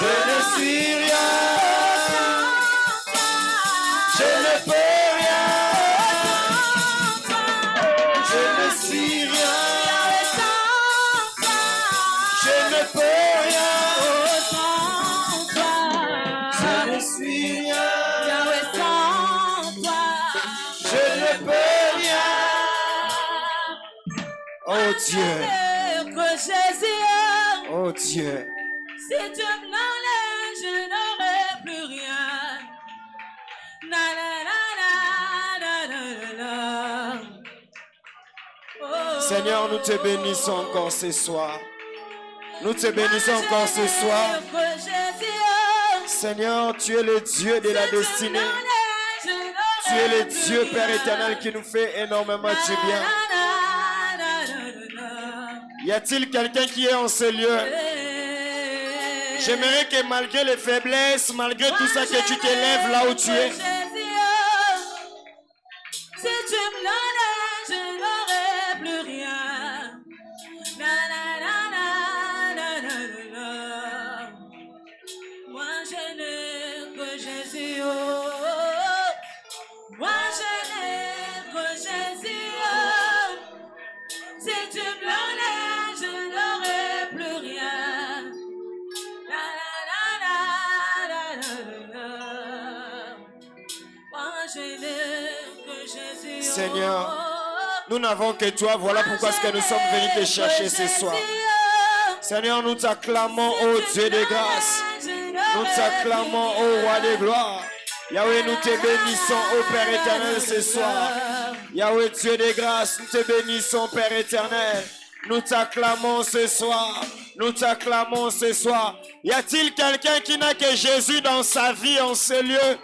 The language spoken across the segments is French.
ne suis rien. Je ne peux rien. Je ne suis rien. Je ne peux rien. Je ne suis rien. Je ne peux rien. Oh Dieu. Oh Dieu. Si tu me l'enlèves, je n'aurai plus rien. Na na na na na na na. Oh. Seigneur, nous te bénissons encore ce soir. Nous te bénissons encore ce soir. Seigneur, tu es le Dieu de la destinée. Tu es le Dieu Père éternel qui nous fait énormément du bien. Y a-t-il quelqu'un qui est en ce lieu? J'aimerais que malgré les faiblesses, malgré tout ça, que tu t'élèves là où tu es. Si tu me l'enlèves, je n'aurai plus rien. Na na na na na na na. Moi je n'ai que Jésus. Oh. Moi je n'ai que Jésus. Oh. Si tu me l'enlèves, je n'aurai plus rien. Na na na na na na na. Moi je n'ai que Jésus. Oh. Seigneur, nous n'avons que toi. Voilà pourquoi est-ce que nous sommes venus te chercher ce soir. Seigneur, nous t'acclamons, ô Dieu de grâce. Nous t'acclamons, ô Roi de gloire. Yahweh, nous te bénissons, ô Père éternel, ce soir. Yahweh, Dieu de grâce, nous te bénissons, Père éternel. Nous t'acclamons ce soir. Nous t'acclamons ce soir. Y a-t-il quelqu'un qui n'a que Jésus dans sa vie, en ce lieu?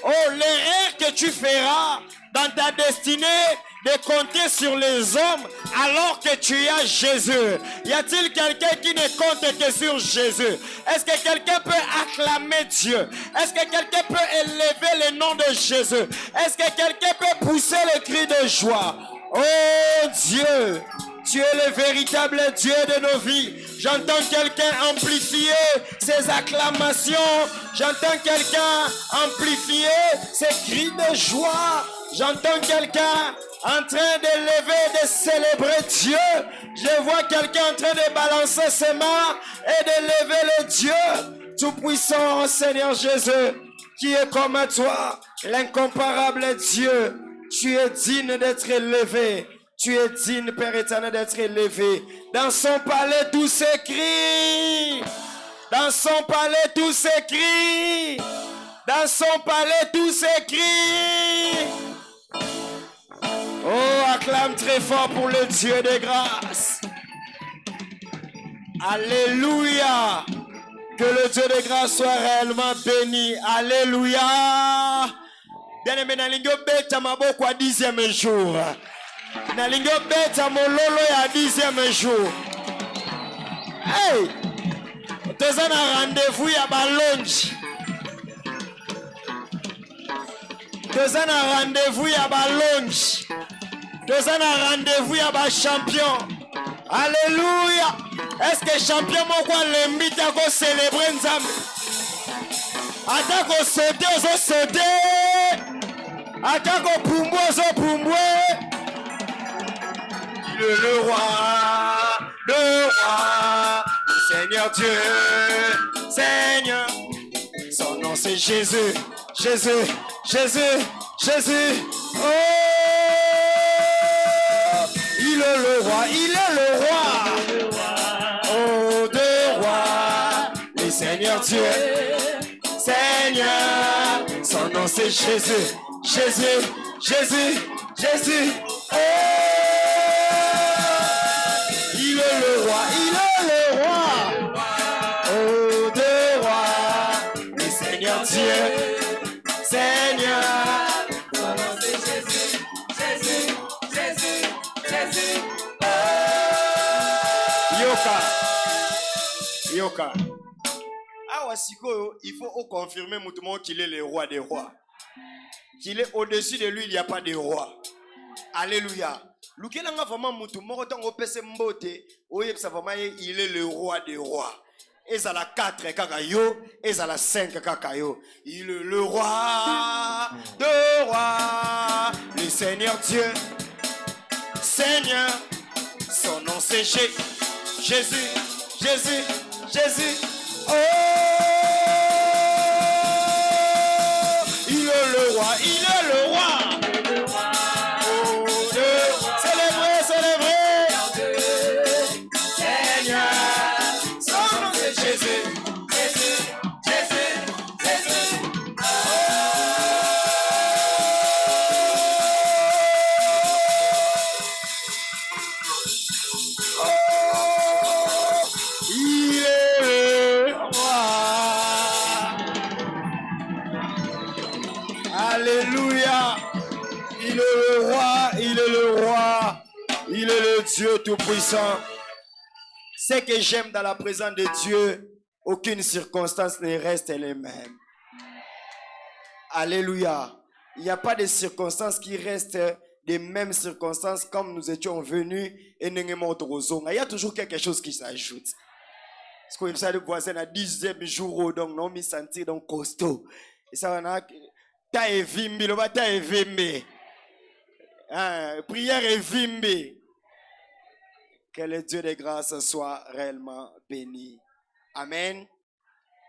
Oh, l'erreur que tu feras dans ta destinée de compter sur les hommes alors que tu as Jésus. Y a-t-il quelqu'un qui ne compte que sur Jésus? Est-ce que quelqu'un peut acclamer Dieu? Est-ce que quelqu'un peut élever le nom de Jésus? Est-ce que quelqu'un peut pousser le cri de joie? Oh Dieu, tu es le véritable Dieu de nos vies. J'entends quelqu'un amplifier ses acclamations. J'entends quelqu'un amplifier ses cris de joie. J'entends quelqu'un en train de lever, de célébrer Dieu. Je vois quelqu'un en train de balancer ses mains et de lever le Dieu tout-puissant, Seigneur Jésus, qui est comme toi, l'incomparable Dieu. Tu es digne d'être élevé. Tu es digne, Père éternel, d'être élevé. Dans son palais, tout s'écrit. Dans son palais, tout s'écrit. Dans son palais, tout s'écrit. Oh, acclame très fort pour le Dieu de grâce. Alléluia. Que le Dieu de grâce soit réellement béni. Alléluia. Bien-aimé, nalingo beta maboko à 10e jour. Nalingo beta mololo à 10e jour. Hey! T'es un rendez-vous à Balonge. T'es un rendez-vous à Balonge. T'es un rendez-vous à champion. Alléluia. Est-ce que champion m'a quoi l'invite à célébrer Nzambe? Attaque au sauté, au sauté. Attaque au pumbou, au pumbou. Le roi, le Seigneur Dieu, Seigneur. Son nom c'est Jésus, Jésus, Jésus, Jésus. Oh, il est le roi, il est le roi. Oh, de roi, le Seigneur Dieu, Seigneur. Son nom c'est Jésus, Jésus, Jésus, Jésus. Oh, il est le roi, il est le roi. Oh, de roi, le Seigneur Dieu, Seigneur. Son nom c'est Jésus, Jésus, Jésus, Jésus. Oh. Yoka, Yoka. Ah, Wasiko, il faut confirmer mutumo qu'il est le roi des rois. Qu'il est au-dessus de lui, il n'y a pas de roi. Alléluia. Il est le roi des rois. ezala 4 kaka yo, ezala 5 kaka yo. Il est le roi de rois, le Seigneur Dieu, Seigneur, son nom c'est Jésus, Jésus, Jésus. Oh, il est le roi, il est le roi. Oh, célébrez, célébrez. Seigneur, son nom c'est Jésus, Jésus, Jésus, Jésus. Il est le roi. Alléluia. Il est le roi, il est le roi. Il est le Dieu tout-puissant. Ce que j'aime dans la présence de Dieu, aucune circonstance ne reste les mêmes. Alléluia. Il n'y a pas de circonstances qui restent des mêmes circonstances comme nous étions venus et nous il y a toujours quelque chose qui s'ajoute. Parce que ça, le voisin à 10e jour, donc non, me sentir donc costaud. Et ça, on a ta evimbi, le bata evimbi. Prière evimbi. Que le Dieu de grâce soit réellement béni. Amen.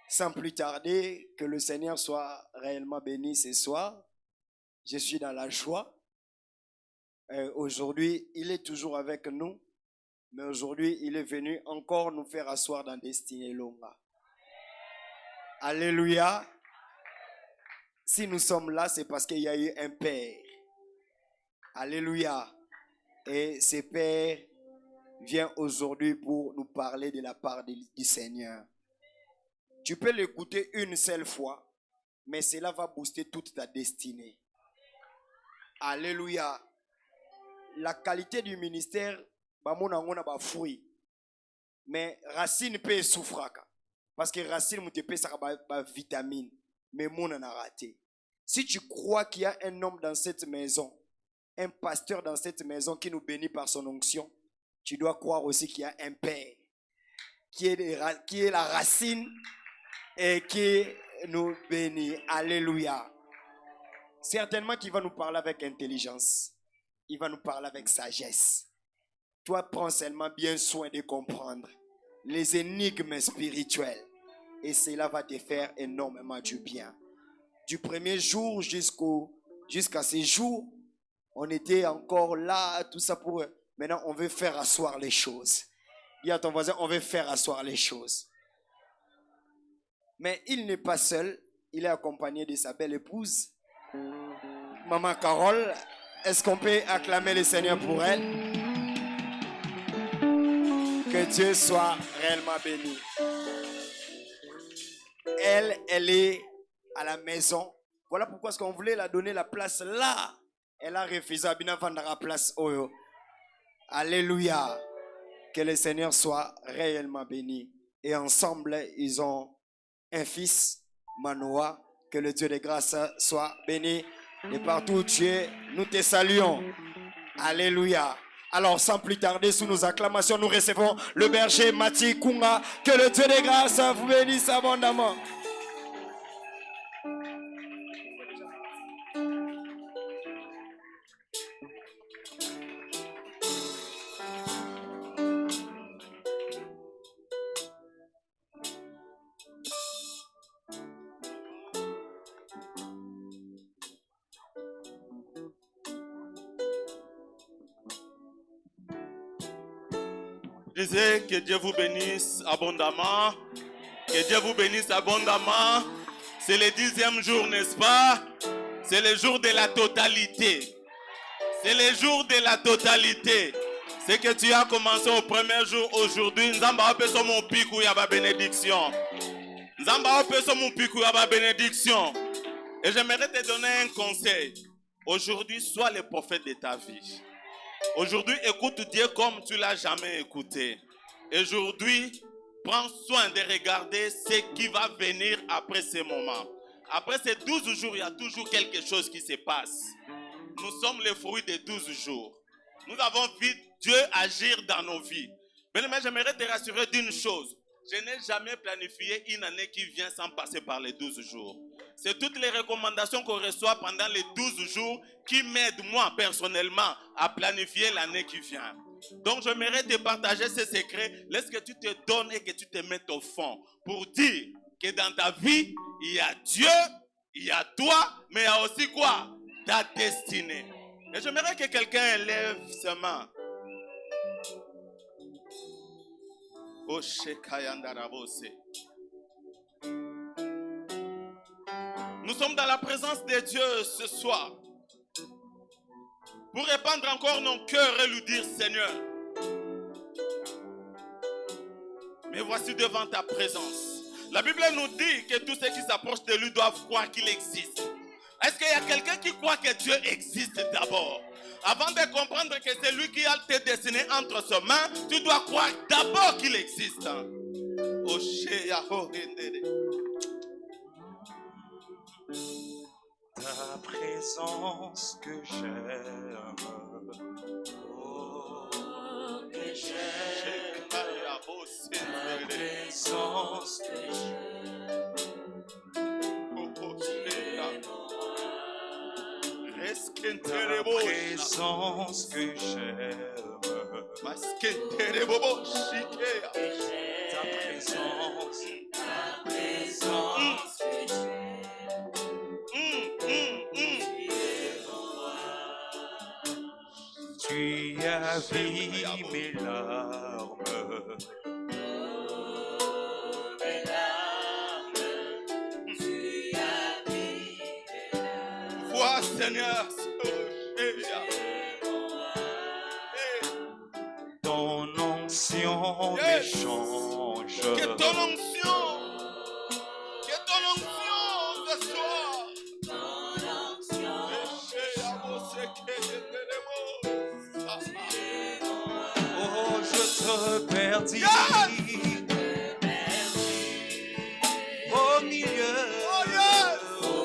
Sans plus tarder, que le Seigneur soit réellement béni ce soir. Je suis dans la joie. Aujourd'hui, il est toujours avec nous. Mais aujourd'hui, il est venu encore nous faire asseoir dans Destinée Longa. Alléluia. Si nous sommes là, c'est parce qu'il y a eu un Père. Alléluia. Et ce Père vient aujourd'hui pour nous parler de la part du Seigneur. Tu peux l'écouter une seule fois, mais cela va booster toute ta destinée. Alléluia. La qualité du ministère, fruit. Mais racine peut souffrir. Parce que racine peut ça vitamine. Mais mon en a raté. Si tu crois qu'il y a un homme dans cette maison, un pasteur dans cette maison qui nous bénit par son onction, tu dois croire aussi qu'il y a un Père qui est la racine et qui nous bénit. Alléluia. Certainement qu'il va nous parler avec intelligence. Il va nous parler avec sagesse. Toi, prends seulement bien soin de comprendre les énigmes spirituelles. Et cela va te faire énormément du bien. Du premier jour jusqu'à ce jour, on était encore là, tout ça pour... Maintenant, on veut faire asseoir les choses. Dis à ton voisin, on veut faire asseoir les choses. Mais il n'est pas seul. Il est accompagné de sa belle épouse, Maman Carole. Est-ce qu'on peut acclamer le Seigneur pour elle? Que Dieu soit réellement béni. Elle est à la maison. Voilà pourquoi est-ce qu'on voulait la donner la place là. Elle a refusé à bien vendre la place. Oh, alléluia. Que le Seigneur soit réellement béni. Et ensemble, ils ont un fils, Manoa. Que le Dieu de grâce soit béni. Et partout où tu es, nous te saluons. Alléluia. Alors, sans plus tarder, sous nos acclamations, nous recevons le berger Mati Kunga. Que le Dieu de grâce vous bénisse abondamment. Je disais que Dieu vous bénisse abondamment. Que Dieu vous bénisse abondamment. C'est le 10e jour, n'est-ce pas? C'est le jour de la totalité. C'est le jour de la totalité. Ce que tu as commencé au premier jour aujourd'hui, Nzamba opeso mon piku ya ba bénédiction. Nzamba opeso mon piku ya ba bénédiction. Et j'aimerais te donner un conseil. Aujourd'hui, sois le prophète de ta vie. Aujourd'hui, écoute Dieu comme tu ne l'as jamais écouté. Aujourd'hui, prends soin de regarder ce qui va venir après ces moments. Après ces 12 jours, il y a toujours quelque chose qui se passe. Nous sommes les fruits des 12 jours. Nous avons vu Dieu agir dans nos vies. Mais j'aimerais te rassurer d'une chose. Je n'ai jamais planifié une année qui vient sans passer par les 12 jours. C'est toutes les recommandations qu'on reçoit pendant les 12 jours qui m'aident moi personnellement à planifier l'année qui vient. Donc j'aimerais te partager ce secret. Laisse que tu te donnes et que tu te mettes au fond pour dire que dans ta vie, il y a Dieu, il y a toi, mais il y a aussi quoi? Ta destinée. Et j'aimerais que quelqu'un élève sa main. Nous sommes dans la présence de Dieu ce soir pour répandre encore nos cœurs et lui dire Seigneur, mais voici devant ta présence. La Bible nous dit que tous ceux qui s'approchent de lui doivent croire qu'il existe. Est-ce qu'il y a quelqu'un qui croit que Dieu existe d'abord? Avant de comprendre que c'est lui qui a tes destinées entre ses mains, tu dois croire d'abord qu'il existe. Ta présence que j'aime, oh, que j'aime, ta présence que j'aime, ta présence que j'aime, ta présence que j'aime. Tu as vu mes larmes, Vois Seigneur, ton onction m'échange. que ton onction ce soir. Oh, je te perdis au milieu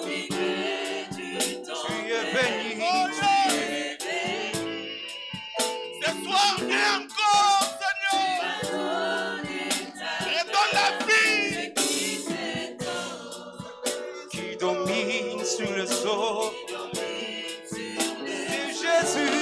du temps. Tu es béni. Ce soir et encore, Seigneur, redonne la vie Qui domine sur le sol. C'est Jésus.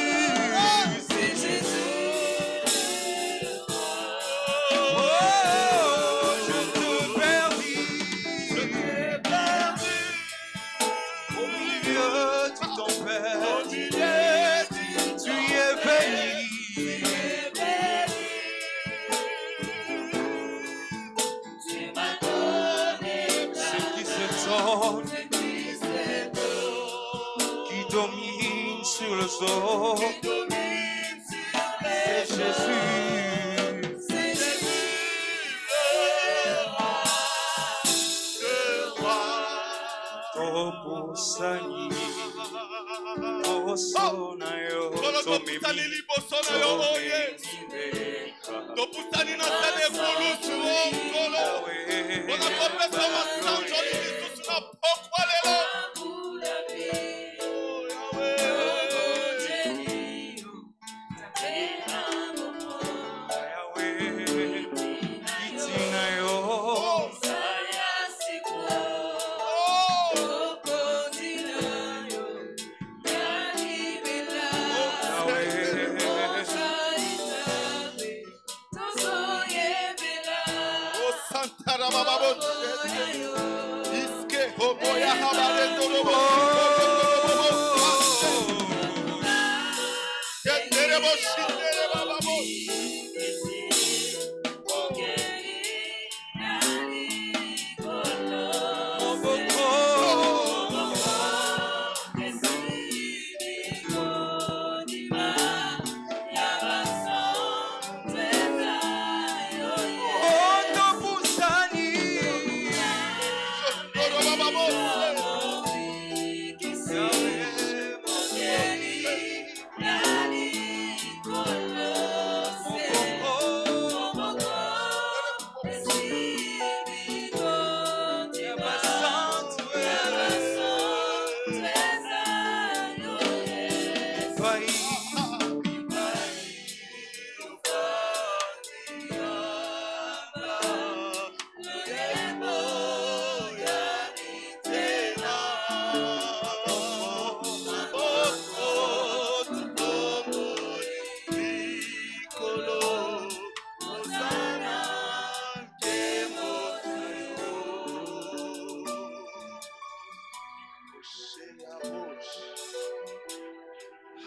Qui domine sur le sol, c'est Jésus. C'est Jésus, le roi. Topusani, Osonayo, Tolokopusani bosonayo oye. Topusani na sale kulusu okolo. Onakopesa masanjo lisusu na pokwa lelo.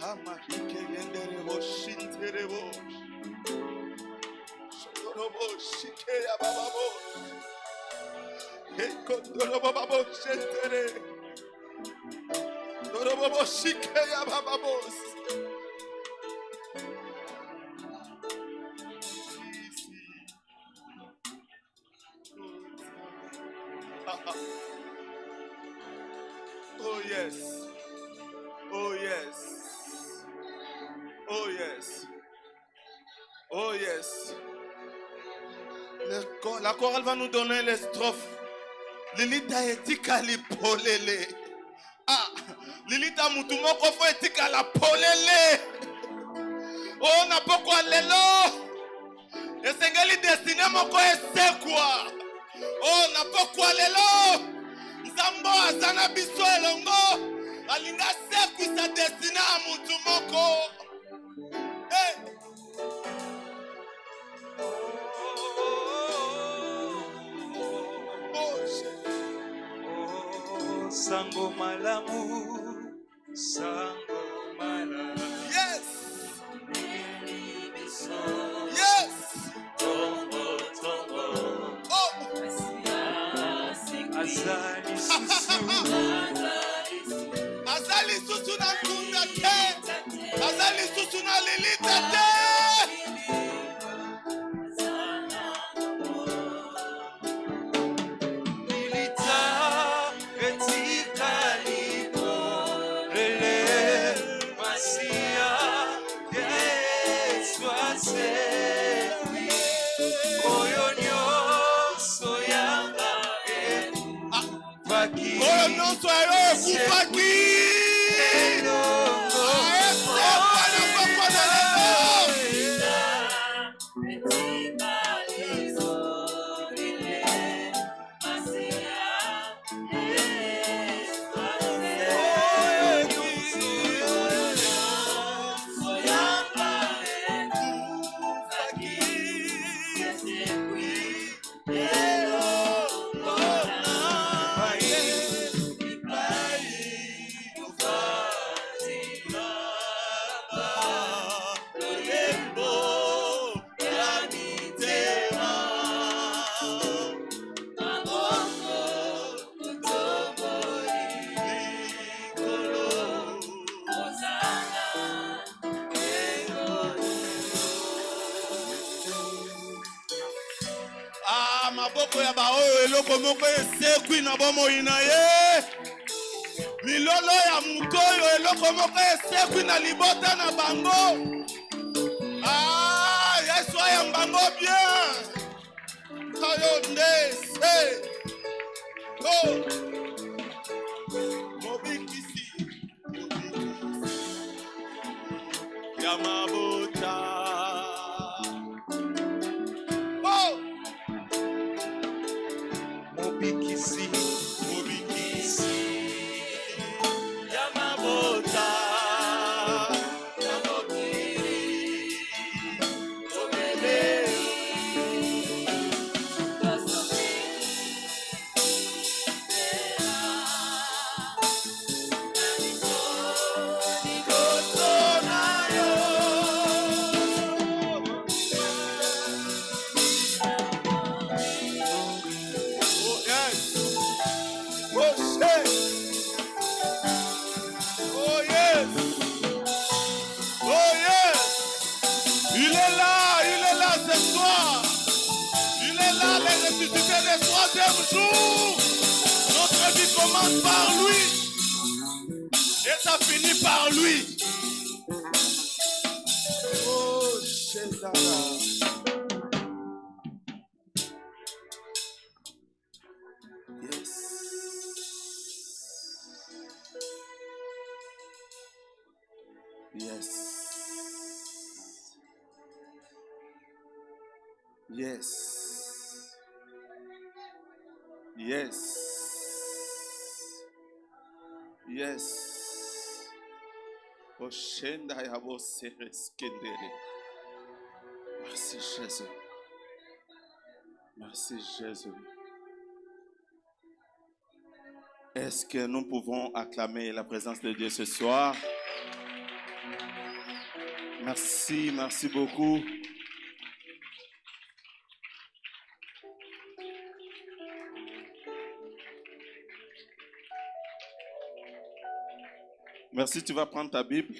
Amahike yenderebo shinterebo. Shondorobo shike ya bababo. Hekondorobo babo shentere. Dorobo shike ya bababos. Oh yes. Oh yes. Oh yes. Oh yes. La chorale va nous donner les strophes. Lilita etika lipolele. Ah, Lilita mutumoko fo etika la polele. Oh, na pokwa lelo. Esengeli destine moko esekwa. Oh, na pokwa lelo. Nzambo azana biso elongo. Alinga sekwi sa destine a mutumoko. Hey. Sango malamu, sango malamu. Yes. Yes. Tongo, tongo. Oh. Azali susu. Azali susu na kunda te. Azali susu na lilita te. Lilita etika lipo lele masia Yesu asewi oyo nyonso yanga ekufaki Oyo nyonso ayo ekufaki. Aesekwa na pokwa na lelo. Ah, maboko ya baoyo eloko moko esekwi na bomoi na ye. Milolo ya mutoyo eloko moko esekwi na libota na bango. Ah, Yesu ayamba bango bien. Tayo ndese. Oh. Mobikisi. Ya mabota. Oh. mobikisi Mobikisi. Ya mabota. Ya mokiri. Obele. Oh yes. Oh shit. Oh yes. Oh yes. Il est là ce soir. Il est là, les ressuscités des troisième jour. Notre vie commence par lui. Et ça finit par lui. Oh shit. Yes. Yes. Yes. Yes. Yes. Oshenda yabo sereskendere. Merci Jésus. Merci Jésus. Est-ce que nous pouvons acclamer la présence de Dieu ce soir? Merci, merci beaucoup. Merci, tu vas prendre ta Bible.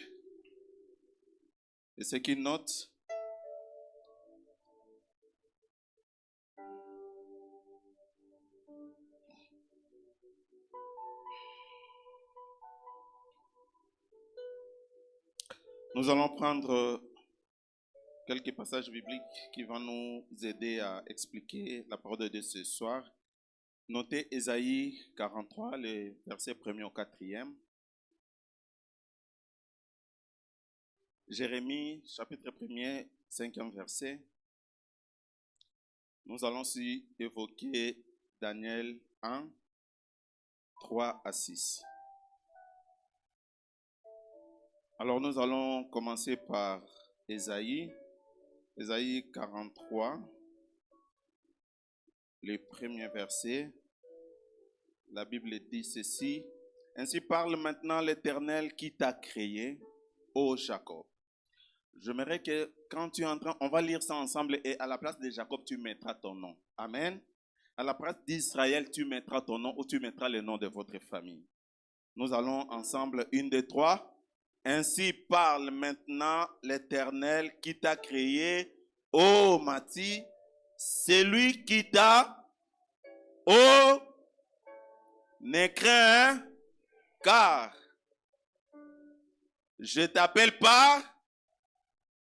Et ceux qui notent, nous allons prendre quelques passages bibliques qui vont nous aider à expliquer la parole de Dieu ce soir. Notez Ésaïe 43, les versets 1er au 4e. Jérémie, chapitre 1er, 5e verset. Nous allons aussi évoquer Daniel 1, 3 à 6. Alors nous allons commencer par Ésaïe 43, le premier verset. La Bible dit ceci: Ainsi parle maintenant l'Éternel qui t'a créé, ô Jacob. J'aimerais que quand tu entends, on va lire ça ensemble et à la place de Jacob, tu mettras ton nom. Amen. À la place d'Israël, tu mettras ton nom ou tu mettras le nom de votre famille. Nous allons ensemble, 1, 2, 3. Ainsi parle maintenant l'Éternel qui t'a créé, ô Mati, celui qui t'a, ô ne crains, car je t'appelle pas,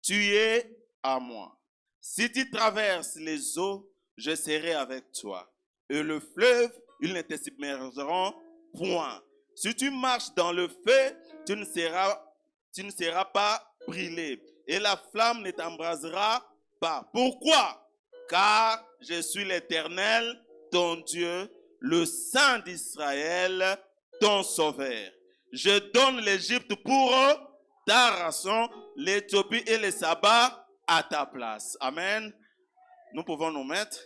tu es à moi. Si tu traverses les eaux, je serai avec toi. Et le fleuve, ils ne te submergeront point. Si tu marches dans le feu, tu ne seras pas brûlé. Et la flamme ne t'embrasera pas. Pourquoi? Car je suis l'Éternel, ton Dieu, le Saint d'Israël, ton Sauveur. Je donne l'Égypte pour ta rançon, l'Éthiopie et le Saba à ta place. Amen. Nous pouvons nous mettre.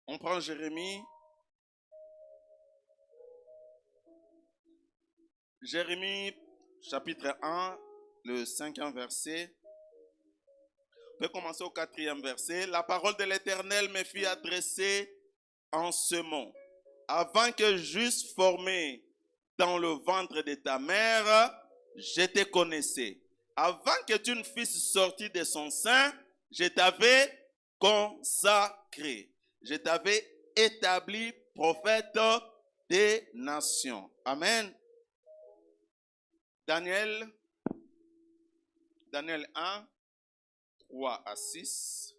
On prend Jérémie. Jérémie, chapitre 1, le 5e verset. On peut commencer au 4e verset. La parole de l'Éternel me fut adressée en ce mot. Avant que j'eusse formé dans le ventre de ta mère, je te connaissais. Avant que tu ne fusses sorti de son sein, je t'avais consacré. Je t'avais établi prophète des nations. Amen. Daniel 1, 3 à 6.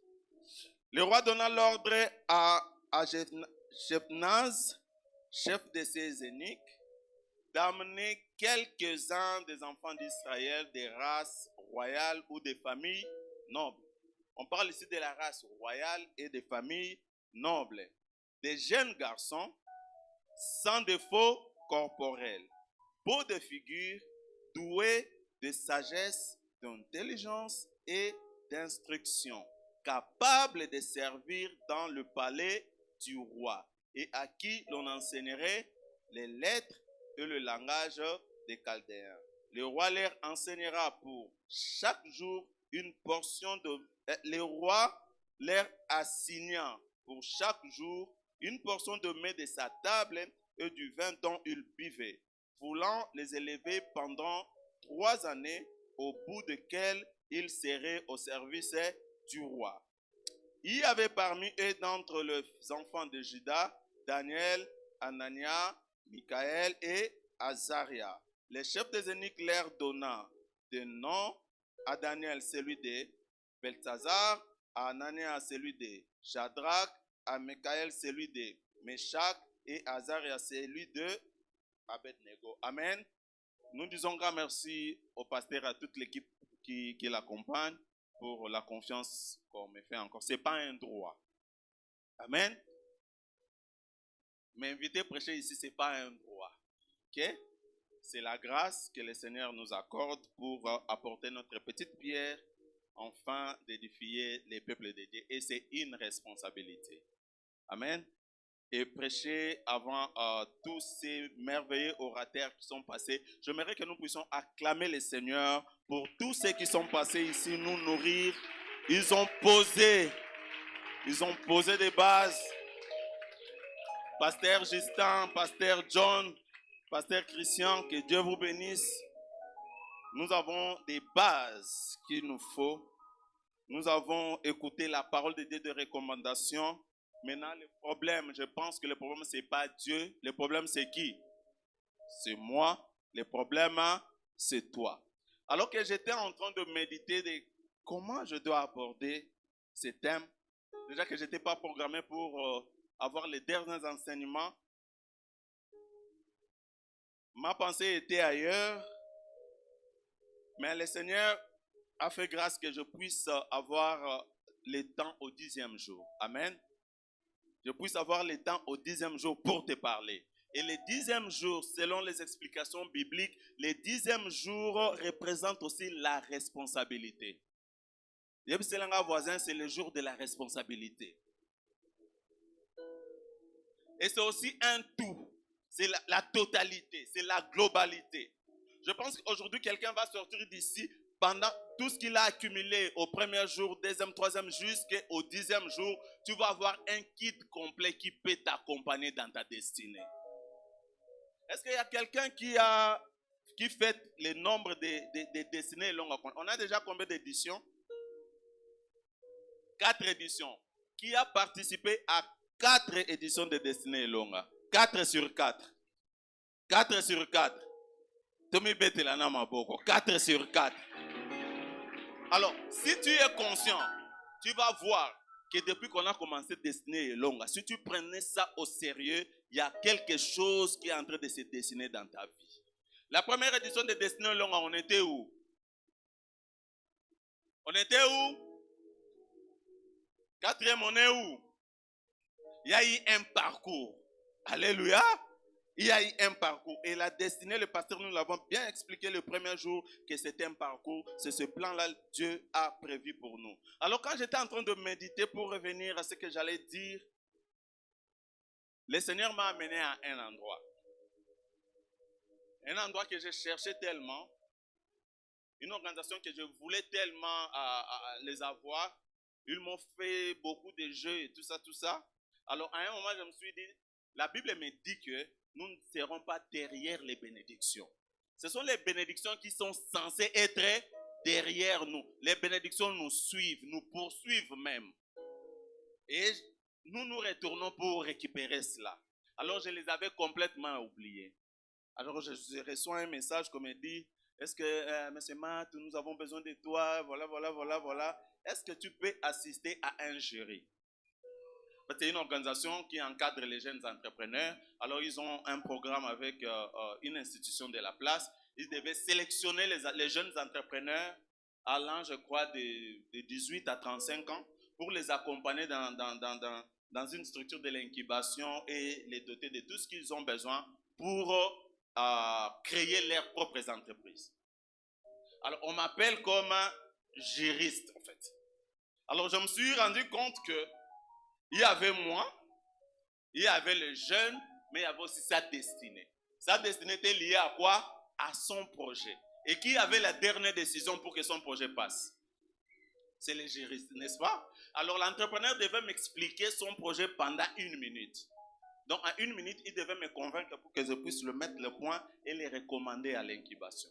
Le roi donna l'ordre à Shephnaz, chef de ses eunuques, d'amener quelques-uns des enfants d'Israël des races royales ou des familles nobles. On parle ici de la race royale et des familles nobles. Des jeunes garçons sans défaut corporel, beaux de figure, doués de sagesse, d'intelligence et d'instruction, capables de servir dans le palais du roi et à qui l'on enseignerait les lettres et le langage des Chaldéens. Le roi leur enseignera pour chaque jour une portion de... Le roi leur assigna pour chaque jour une portion de mets de sa table et du vin dont ils buvaient, voulant les élever pendant 3 années, au bout desquelles ils seraient au service du roi. Il y avait parmi eux d'entre les enfants de Juda, Daniel, Anania, Michaël et Azaria. Le chef des eunuques leur donna des noms: à Daniel celui de Beltzazar, à Anania celui de Shadrach, à Michaël celui de Meshach et à Azaria celui de Abednego. Amen. Nous disons grand merci au pasteur et à toute l'équipe qui l'accompagne pour la confiance qu'on me fait encore. Ce n'est pas un droit. Amen. M'inviter prêcher ici, ce n'est pas un droit. Okay? C'est la grâce que le Seigneur nous accorde pour apporter notre petite pierre afin d'édifier les peuples de Dieu. Et c'est une responsabilité. Amen. et prêcher avant tous ces merveilleux orateurs qui sont passés, j'aimerais que nous puissions acclamer le Seigneur pour tous ceux qui sont passés ici, nous nourrir. Ils ont posé des bases. Pasteur Justin, Pasteur John, Pasteur Christian, que Dieu vous bénisse. Nous avons des bases qu'il nous faut. Nous avons écouté la parole de Dieu de recommandation. Maintenant, le problème, je pense que le problème, ce n'est pas Dieu. Le problème, c'est qui? C'est moi. Le problème, c'est toi. Alors que j'étais en train de méditer de comment je dois aborder ce thème, déjà que je n'étais pas programmé pour avoir les derniers enseignements, ma pensée était ailleurs, mais le Seigneur a fait grâce que je puisse avoir le temps au 10e jour. Amen. Je puisse avoir le temps au 10e jour pour te parler. Et le 10e jour, selon les explications bibliques, le 10e jour représente aussi la responsabilité. Voisin, c'est le jour de la responsabilité. Et c'est aussi un tout. C'est la totalité, c'est la globalité. Je pense qu'aujourd'hui, quelqu'un va sortir d'ici pendant tout ce qu'il a accumulé au premier jour, deuxième, troisième, jusqu'au 10e jour. Tu vas avoir un kit complet qui peut t'accompagner dans ta destinée. Est-ce qu'il y a quelqu'un qui fait le nombre de destinées longues? On a déjà combien d'éditions? 4 éditions. Qui a participé à 4 éditions de destinées longues? 4 sur 4. 4 sur 4. 4 sur 4. Alors, si tu es conscient, tu vas voir que depuis qu'on a commencé Destinée longue, si tu prenais ça au sérieux, il y a quelque chose qui est en train de se dessiner dans ta vie. La première édition de Destinée longue, on était où? On était où? 4e, on est où? Il y a eu un parcours. Alléluia. Il y a eu un parcours. Et la destinée, le pasteur, nous l'avons bien expliqué le premier jour que c'était un parcours. C'est ce plan-là que Dieu a prévu pour nous. Alors quand j'étais en train de méditer pour revenir à ce que j'allais dire, le Seigneur m'a amené à un endroit. Un endroit que je cherchais tellement. Une organisation que je voulais tellement les avoir. Ils m'ont fait beaucoup de jeux et tout ça, tout ça. Alors à un moment, je me suis dit, la Bible me dit que nous ne serons pas derrière les bénédictions. Ce sont les bénédictions qui sont censées être derrière nous. Les bénédictions nous suivent, nous poursuivent même. Et nous nous retournons pour récupérer cela. Alors je les avais complètement oubliés. Alors je reçois un message qui me dit, est-ce que, M. Matt, nous avons besoin de toi, voilà. Est-ce que tu peux assister à un jury? C'est une organisation qui encadre les jeunes entrepreneurs. Alors, ils ont un programme avec une institution de la place. Ils devaient sélectionner les jeunes entrepreneurs allant, je crois, de 18 à 35 ans pour les accompagner dans une structure de l'incubation et les doter de tout ce qu'ils ont besoin pour créer leurs propres entreprises. Alors, on m'appelle comme juriste, en fait. Alors, je me suis rendu compte que il y avait moi, il y avait le jeune, mais il y avait aussi sa destinée. Sa destinée était liée à quoi? À son projet. Et qui avait la dernière décision pour que son projet passe? C'est le juriste, n'est-ce pas? Alors l'entrepreneur devait m'expliquer son projet pendant 1 minute. Donc en 1 minute, il devait me convaincre pour que je puisse le mettre le point et le recommander à l'incubation.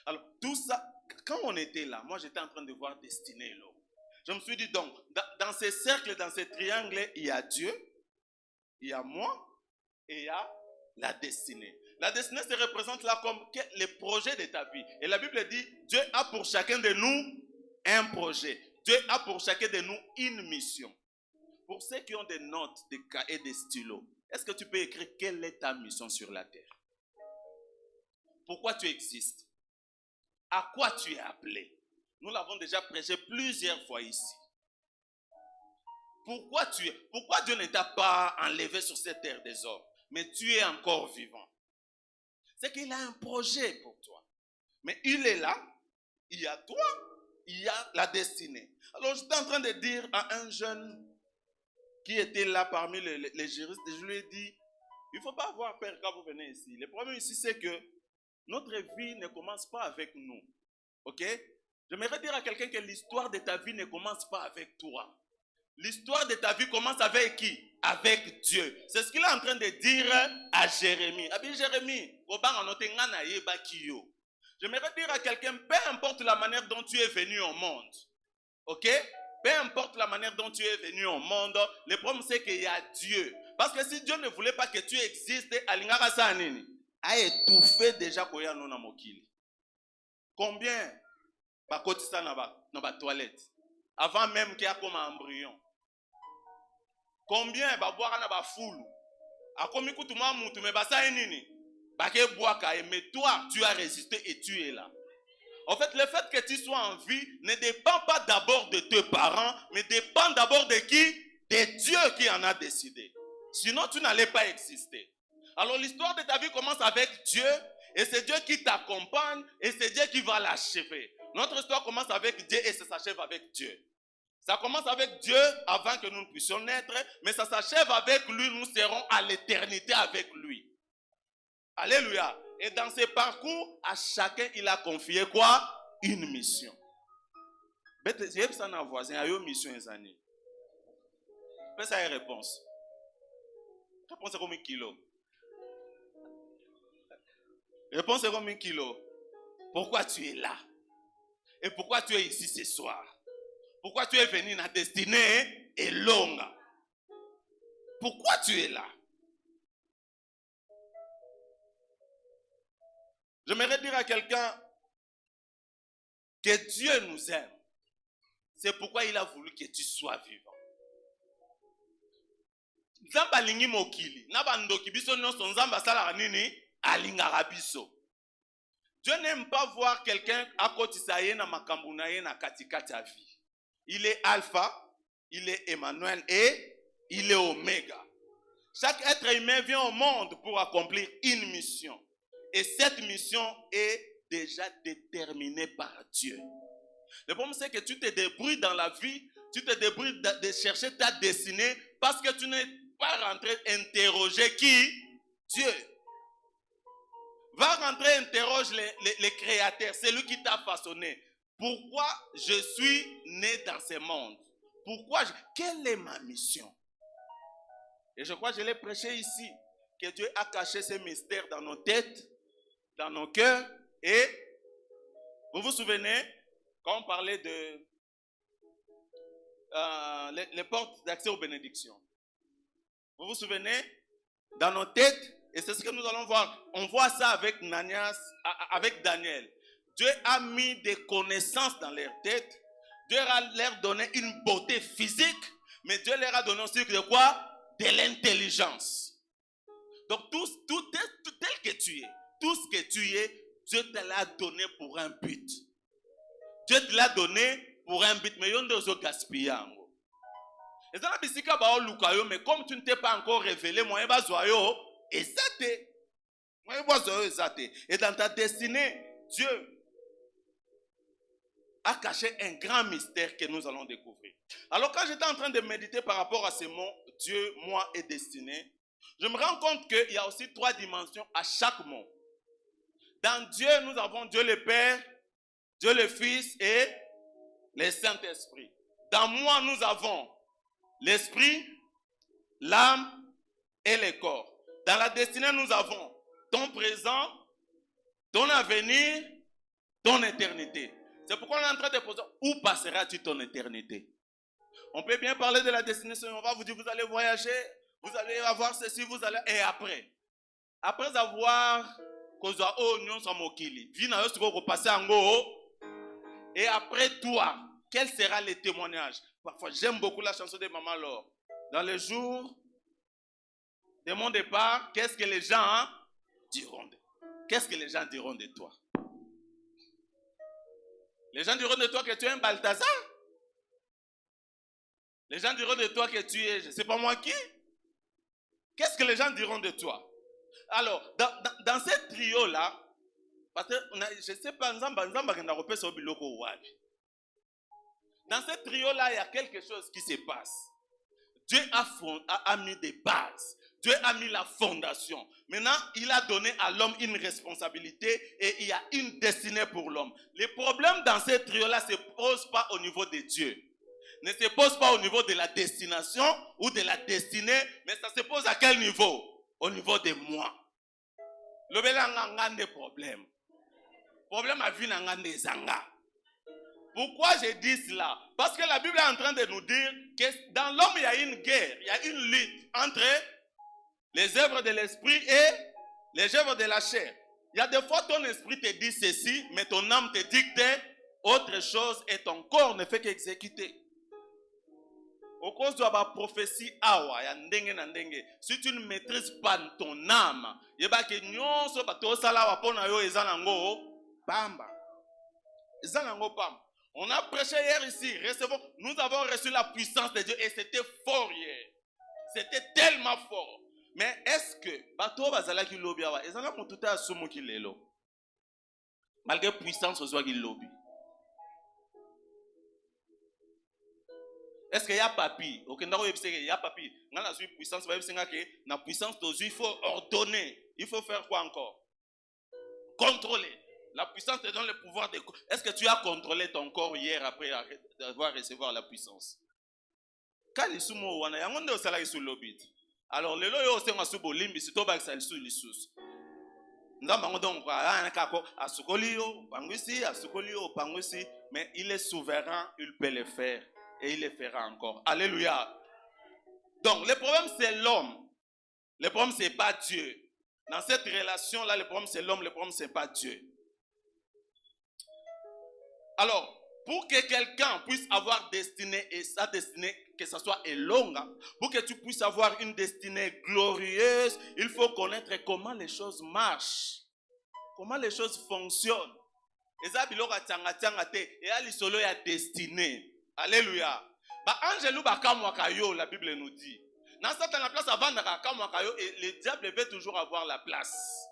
Alors tout ça, quand on était là, moi j'étais en train de voir destinée là. Je me suis dit donc, dans ces cercles, dans ces triangles, il y a Dieu, il y a moi et il y a la destinée. La destinée se représente là comme le projet de ta vie. Et la Bible dit, Dieu a pour chacun de nous un projet. Dieu a pour chacun de nous une mission. Pour ceux qui ont des notes, des cahiers, des stylos, est-ce que tu peux écrire quelle est ta mission sur la terre? Pourquoi tu existes? À quoi tu es appelé? Nous l'avons déjà prêché plusieurs fois ici. Pourquoi Dieu ne t'a pas enlevé sur cette terre des hommes, mais tu es encore vivant? C'est qu'il a un projet pour toi. Mais il est là, il y a toi, il y a la destinée. Alors j'étais en train de dire à un jeune, qui était là parmi les juristes, et je lui ai dit, il ne faut pas avoir peur quand vous venez ici. Le problème ici, c'est que notre vie ne commence pas avec nous. Ok? J'aimerais dire à quelqu'un que l'histoire de ta vie ne commence pas avec toi. L'histoire de ta vie commence avec qui? Avec Dieu. C'est ce qu'il est en train de dire à Jérémie. Ah bien Jérémie, j'aimerais dire à quelqu'un, peu importe la manière dont tu es venu au monde, ok? Peu importe la manière dont tu es venu au monde, le problème c'est qu'il y a Dieu. Parce que si Dieu ne voulait pas que tu existes, Alingara Sanini a étouffé déjà Koyano na Mokili. Combien va ça dans la toilette avant même qu'il y ait comme un embryon? Combien va boire dans la foule? A comme écoute moi moutou mais basa nini? Mais toi tu as résisté et tu es là. En fait, le fait que tu sois en vie ne dépend pas d'abord de tes parents, mais dépend d'abord de qui? De Dieu qui en a décidé. Sinon, tu n'allais pas exister. Alors, l'histoire de ta vie commence avec Dieu, et c'est Dieu qui t'accompagne, et c'est Dieu qui va l'achever. Notre histoire commence avec Dieu, et ça s'achève avec Dieu. Ça commence avec Dieu avant que nous ne puissions naître, mais ça s'achève avec lui, nous serons à l'éternité avec lui. Alléluia. Et dans ce parcours, à chacun, il a confié quoi? Une mission. C'est ça notre voisin, il y a une mission les années. Fais ça une réponse. Réponse c'est comme un kilo. Réponse c'est comme un kilo. Pourquoi tu es là? Et pourquoi tu es ici ce soir? Pourquoi tu es venu? La destinée est longue. Pourquoi tu es là? J'aimerais dire à quelqu'un que Dieu nous aime. C'est pourquoi il a voulu que tu sois vivant. Nzamba lingi mokili. Nabandoki biso nyonso nzamba sala nini alingaka biso. Dieu n'aime pas voir quelqu'un à côté saye na makambu na ye na katikati ya vie. Il est alpha, il est Emmanuel et il est Oméga. Chaque être humain vient au monde pour accomplir une mission. Et cette mission est déjà déterminée par Dieu. Le problème c'est que tu te débrouilles dans la vie, tu te débrouilles de chercher ta destinée parce que tu n'es pas rentré interroger qui? Dieu. Va rentrer, interroge les créateurs, c'est lui qui t'a façonné. Pourquoi je suis né dans ce monde? Quelle est ma mission? Et je crois que je l'ai prêché ici, que Dieu a caché ces mystères dans nos têtes, dans nos cœurs. Et vous vous souvenez, quand on parlait de les portes d'accès aux bénédictions. Vous vous souvenez? Dans nos têtes, et c'est ce que nous allons voir. On voit ça avec Daniel. Dieu a mis des connaissances dans leur tête. Dieu a leur donné une beauté physique, mais Dieu leur a donné aussi de quoi? De l'intelligence. Donc tout tel que tu es, tout ce que tu es, Dieu te l'a donné pour un but. Dieu te l'a donné pour un but, mais il y a des gaspillés. Mais comme tu ne t'es pas encore révélé, moi, et dans ta destinée, Dieu a caché un grand mystère que nous allons découvrir. Alors quand j'étais en train de méditer par rapport à ces mots, Dieu, moi et destinée, je me rends compte qu'il y a aussi 3 dimensions à chaque mot. Dans Dieu, nous avons Dieu le Père, Dieu le Fils et le Saint-Esprit. Dans moi, nous avons l'esprit, l'âme et le corps. Dans la destinée, nous avons ton présent, ton avenir, ton éternité. C'est pourquoi on est en train de poser où passeras-tu ton éternité? On peut bien parler de la destination, on va vous dire vous allez voyager, vous allez avoir ceci, vous allez... Et après avoir et après toi, quel sera le témoignage? Parfois, j'aime beaucoup la chanson de Maman Laure. Dans le jour de mon départ, qu'est-ce que les gens diront? Qu'est-ce que les gens diront de toi? Les gens diront de toi que tu es un Balthazar. Les gens diront de toi que tu es, je ne sais pas moi qui. Qu'est-ce que les gens diront de toi? Alors, dans ce trio-là, parce que je ne sais pas, dans ce trio-là, il y a quelque chose qui se passe. Dieu a mis des bases. Dieu a mis la fondation. Maintenant, il a donné à l'homme une responsabilité et il y a une destinée pour l'homme. Les problèmes dans ces trios-là ne se posent pas au niveau de Dieu. Ne se posent pas au niveau de la destination ou de la destinée, mais ça se pose à quel niveau? Au niveau de moi. Le belanga a des problèmes. Problème à vie n'a des zanga. Pourquoi je dis cela? Parce que la Bible est en train de nous dire que dans l'homme, il y a une guerre, il y a une lutte entre les œuvres de l'esprit et les œuvres de la chair. Il y a des fois ton esprit te dit ceci, mais ton âme te dicte autre chose et ton corps ne fait qu'exécuter. Au cause de la prophétie, si tu ne maîtrises pas ton âme, on a prêché hier ici, nous avons reçu la puissance de Dieu et c'était fort hier. C'était tellement fort. Mais est-ce que bato bazala ki lobby awa ezala motuta asumu ki lelo malgré puissance ozwa ki lobby? Est-ce qu'il y a papi? Okenda ko yebise il y a papi. Ngana zui puissance ba yebisenga ke na puissance tozu il faut ordonner. Il faut faire quoi encore? Contrôler. La puissance te donne le pouvoir de... Est-ce que tu as contrôlé ton corps hier après avoir recevoir la puissance? Kali sumo wana yangonde osala ki su lobby. Alors, le loyo c'est un subo limbi, c'est tout bas ça le sous les sous. Nous avons donc un kako à Sukolio, Pangusi, à Sukolio, Pangusi, mais il est souverain, il peut le faire et il le fera encore. Alléluia. Donc, le problème c'est l'homme. Le problème c'est pas Dieu. Dans cette relation là, le problème c'est l'homme, le problème c'est pas Dieu. Alors, pour que quelqu'un puisse avoir destinée et sa destinée, que ce soit longue, pour que tu puisses avoir une destinée glorieuse, il faut connaître comment les choses marchent, comment les choses fonctionnent. Et ça, et à l'isolo, il y a destinée. Alléluia. La Bible nous dit. Dans certaines places, avant et le diable veut toujours avoir la place.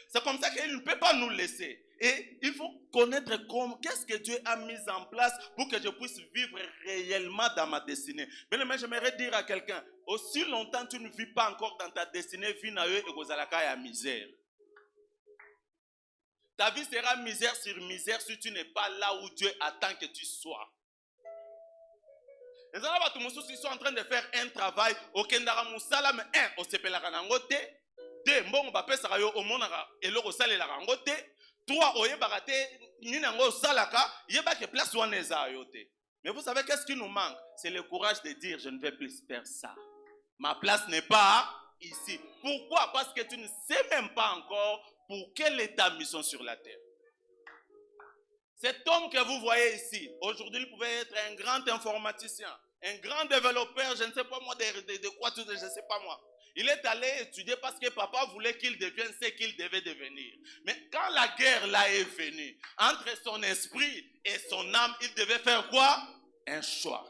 C'est comme ça qu'il ne peut pas nous laisser. Et il faut connaître qu'est-ce que Dieu a mis en place pour que je puisse vivre réellement dans ma destinée. Mais j'aimerais dire à quelqu'un, aussi longtemps tu ne vis pas encore dans ta destinée, vis dans eux et vous allez à misère. Ta vie sera misère sur misère si tu n'es pas là où Dieu attend que tu sois. Les gens qui sont en train de faire un travail, au Kendara Moussala, mais au Sepelara Nangote, deux, bon, ça au Monara, et l'eau la Rangote. Toi, oye barate, ni nango salaka, yeba ke place waneza yote. Mais vous savez qu'est-ce qui nous manque? C'est le courage de dire je ne vais plus faire ça. Ma place n'est pas ici. Pourquoi? Parce que tu ne sais même pas encore pour quelle est ta mission sur la terre. Cet homme que vous voyez ici, aujourd'hui, il pouvait être un grand informaticien, un grand développeur, je ne sais pas moi, de quoi, je ne sais pas moi. Il est allé étudier parce que papa voulait qu'il devienne ce qu'il devait devenir. Mais quand la guerre là est venue, entre son esprit et son âme, il devait faire quoi? Un choix.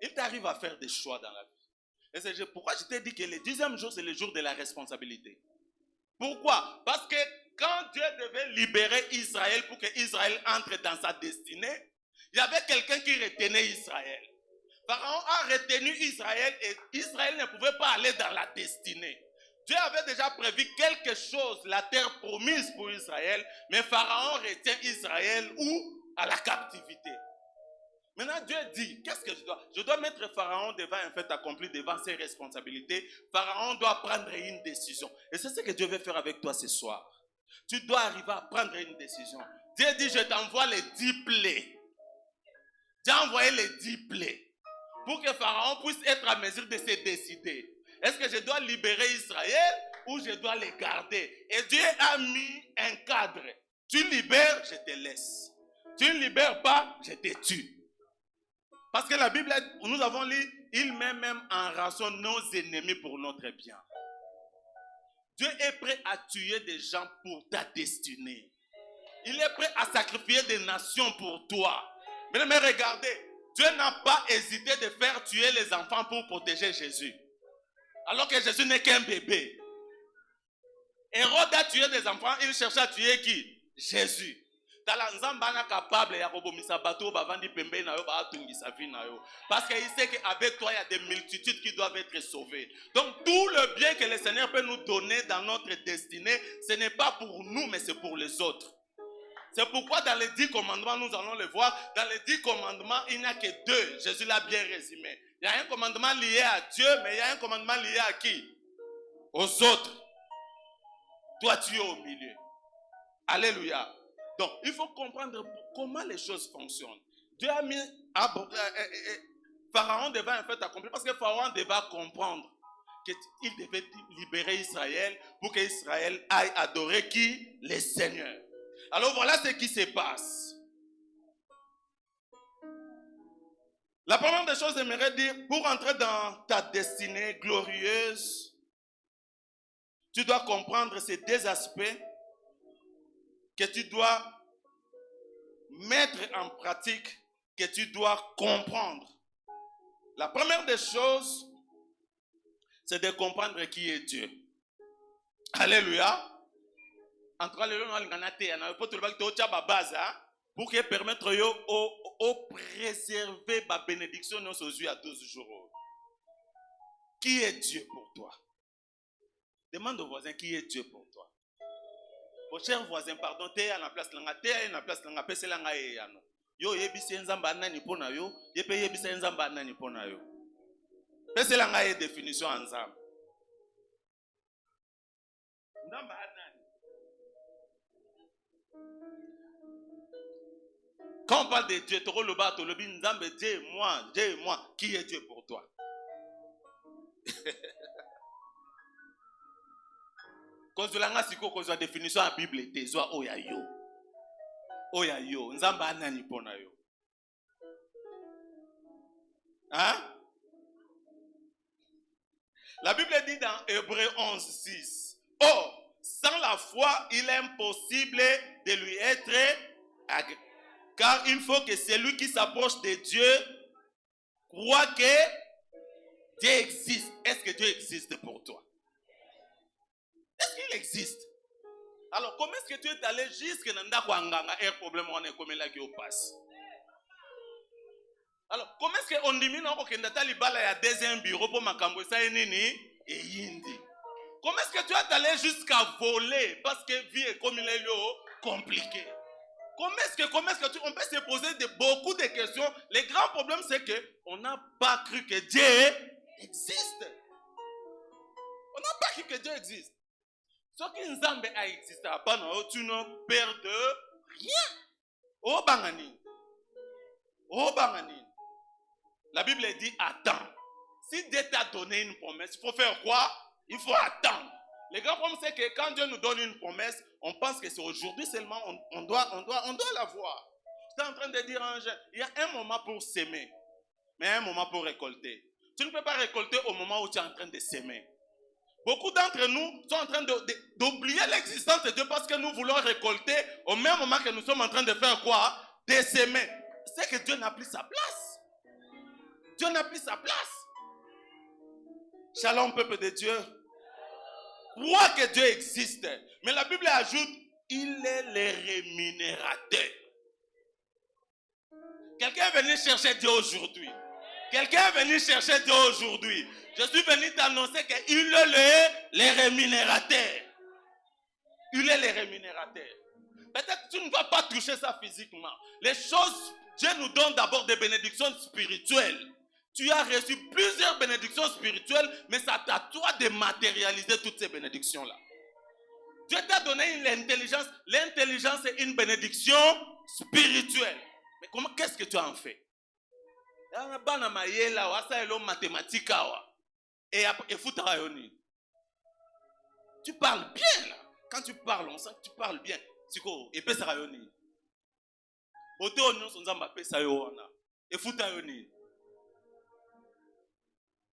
Il t'arrive à faire des choix dans la vie. Et c'est pourquoi je t'ai dit que le 10e jour, c'est le jour de la responsabilité. Pourquoi? Parce que quand Dieu devait libérer Israël pour que Israël entre dans sa destinée, il y avait quelqu'un qui retenait Israël. Pharaon a retenu Israël et Israël ne pouvait pas aller dans la destinée. Dieu avait déjà prévu quelque chose, la terre promise pour Israël, mais Pharaon retient Israël où? À la captivité. Maintenant Dieu dit, qu'est-ce que je dois? Je dois mettre Pharaon devant un fait accompli, devant ses responsabilités. Pharaon doit prendre une décision. Et c'est ce que Dieu veut faire avec toi ce soir. Tu dois arriver à prendre une décision. Dieu dit, je t'envoie les 10 plaies. Dieu a envoyé les 10 plaies. Pour que Pharaon puisse être à mesure de se décider. Est-ce que je dois libérer Israël ou je dois les garder? Et Dieu a mis un cadre. Tu libères, je te laisse. Tu ne libères pas, je te tue. Parce que la Bible, nous avons lu, il met même en rançon nos ennemis pour notre bien. Dieu est prêt à tuer des gens pour ta destinée. Il est prêt à sacrifier des nations pour toi. Mais regardez. Dieu n'a pas hésité de faire tuer les enfants pour protéger Jésus. Alors que Jésus n'est qu'un bébé. Hérode a tué des enfants, il cherchait à tuer qui? Jésus. Tala nzamba na capable ya kobomisa bato bavandi pembe na yo ba tungisa vie na yo. Parce qu'il sait qu'avec toi il y a des multitudes qui doivent être sauvées. Donc tout le bien que le Seigneur peut nous donner dans notre destinée, ce n'est pas pour nous mais c'est pour les autres. C'est pourquoi dans les 10 commandements, nous allons le voir, dans les 10 commandements, il n'y a que 2. Jésus l'a bien résumé. Il y a un commandement lié à Dieu, mais il y a un commandement lié à qui? Aux autres. Toi, tu es au milieu. Alléluia. Donc, il faut comprendre comment les choses fonctionnent. Dieu a mis Pharaon devait en fait accomplir, parce que Pharaon devait comprendre qu'il devait libérer Israël pour qu'Israël aille adorer qui? Les seigneurs. Alors voilà ce qui se passe. La première des choses, j'aimerais dire, pour entrer dans ta destinée glorieuse, tu dois comprendre ces 2 aspects que tu dois mettre en pratique, que tu dois comprendre. La première des choses, c'est de comprendre qui est Dieu. Alléluia. En tout cas, le nom pour que permettre au préserver ma bénédiction aux yeux à 12 jours. Qui est Dieu pour toi? Demande au voisin qui est Dieu pour toi. Mon cher voisin, pardon, tu es à la place de la place de la paix, c'est la no. Yo yebisi nzamba nani pona yo, yepe yebisi nzamba nani pona yo. C'est la définition ensemble. Nzamba nani. Quand on parle de Dieu, Dieu et moi, qui est Dieu pour toi? Cause de la définition de la Bible, tu es oyayo. Oyayo, nzamba nani pona yo. Hein? La Bible dit dans Hébreux 11:6. Or, sans la foi, il est impossible de lui être agréé. Car il faut que celui qui s'approche de Dieu croit que Dieu existe. Est-ce que Dieu existe pour toi? Est-ce qu'il existe? Alors, comment est-ce que tu es allé jusqu'à Nanda Kwanganga et un problème on est comme là qui passe? Alors, comment est-ce qu'on dit que Ndata Libala y a deuxième bureau pour Makambo ça et Nini et Yindi? Comment est-ce que tu es allé jusqu'à voler parce que vie est comme il est compliqué? Comment est-ce que on peut se poser beaucoup de questions? Le grand problème, c'est qu'on n'a pas cru que Dieu existe. On n'a pas cru que Dieu existe. Ce qui nous a existé, tu ne perds de rien. Oh bangani. Oh bangani. La Bible dit attends. Si Dieu t'a donné une promesse, il faut faire quoi? Il faut attendre. Le grand problème, c'est que quand Dieu nous donne une promesse, on pense que c'est aujourd'hui seulement, on doit la voir. Je suis en train de dire à un jeune, il y a un moment pour s'aimer, mais un moment pour récolter. Tu ne peux pas récolter au moment où tu es en train de s'aimer. Beaucoup d'entre nous sont en train d'oublier l'existence de Dieu parce que nous voulons récolter au même moment que nous sommes en train de faire quoi? De s'aimer. C'est que Dieu n'a plus sa place. Dieu n'a plus sa place. Shalom, peuple de Dieu. Crois que Dieu existe. Mais la Bible ajoute, il est le rémunérateur. Quelqu'un est venu chercher Dieu aujourd'hui. Quelqu'un est venu chercher Dieu aujourd'hui. Je suis venu t'annoncer qu'il est le rémunérateur. Il est le rémunérateur. Peut-être que tu ne vas pas toucher ça physiquement. Les choses, Dieu nous donne d'abord des bénédictions spirituelles. Tu as reçu plusieurs bénédictions spirituelles, mais c'est à toi de matérialiser toutes ces bénédictions-là. Dieu t'a donné l'intelligence. L'intelligence est une bénédiction spirituelle. Mais qu'est-ce que tu en fais? Tu parles bien là. Quand tu parles, on sent que tu parles bien.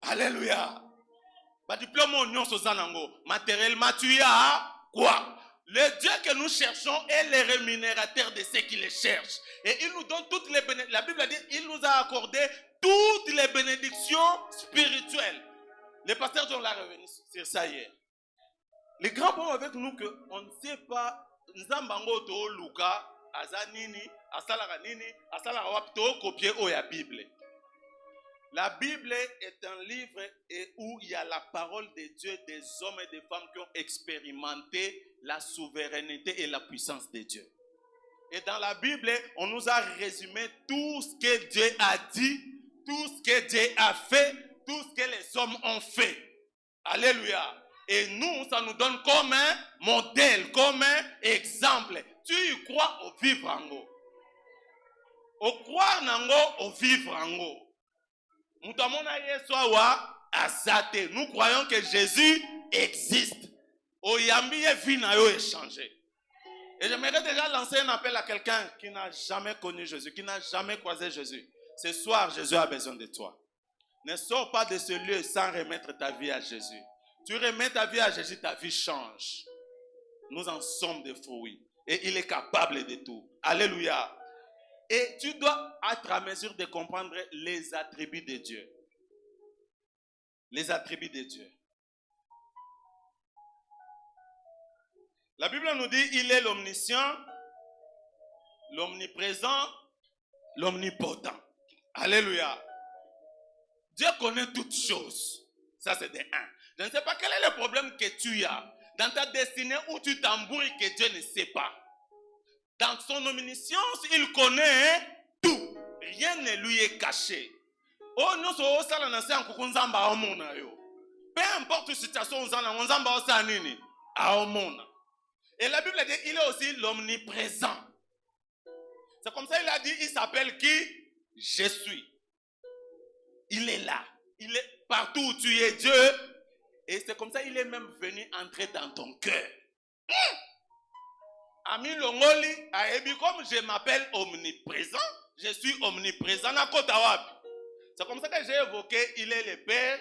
Alléluia. Matériellement, tu as quoi? Le Dieu que nous cherchons est le rémunérateur de ceux qui le cherchent. Et il nous donne toutes les bénédictions. La Bible dit il nous a accordé toutes les bénédictions spirituelles. Les pasteurs ont la revenu sur ça hier. Le grand problème avec nous, qu'on ne sait pas, Nzambango to Luka, aza nini, asalaka nini, asalaka wapi to copier o ya Bible. La Bible est un livre où il y a la parole de Dieu, des hommes et des femmes qui ont expérimenté la souveraineté et la puissance de Dieu. Et dans la Bible, on nous a résumé tout ce que Dieu a dit, tout ce que Dieu a fait, tout ce que les hommes ont fait. Alléluia. Et nous, ça nous donne comme un modèle, comme un exemple. Tu y crois au vivre en haut. Au croire en haut, au vivre en haut. Nous croyons que Jésus existe. Oyambi et vinayo est changé. Et j'aimerais déjà lancer un appel à quelqu'un qui n'a jamais connu Jésus, qui n'a jamais croisé Jésus. Ce soir, Jésus a besoin de toi. Ne sors pas de ce lieu sans remettre ta vie à Jésus. Tu remets ta vie à Jésus, ta vie change. Nous en sommes des fruits. Et il est capable de tout. Alléluia. Et tu dois être à mesure de comprendre les attributs de Dieu. Les attributs de Dieu. La Bible nous dit il est l'omniscient, l'omniprésent, l'omnipotent. Alléluia. Dieu connaît toutes choses. Ça c'est de un. Je ne sais pas quel est le problème que tu as dans ta destinée où tu t'embrouilles que Dieu ne sait pas. Dans son omniscience, il connaît tout. Rien ne lui est caché. Oh, nous sommes au salon peu importe la situation, on et la Bible dit il est aussi l'omniprésent. C'est comme ça il a dit, il s'appelle qui? Je suis. Il est là. Il est partout où tu es Dieu. Et c'est comme ça il est même venu entrer dans ton cœur. Ami Longoli, comme je m'appelle omniprésent, je suis omniprésent. C'est comme ça que j'ai évoqué, il est le Père,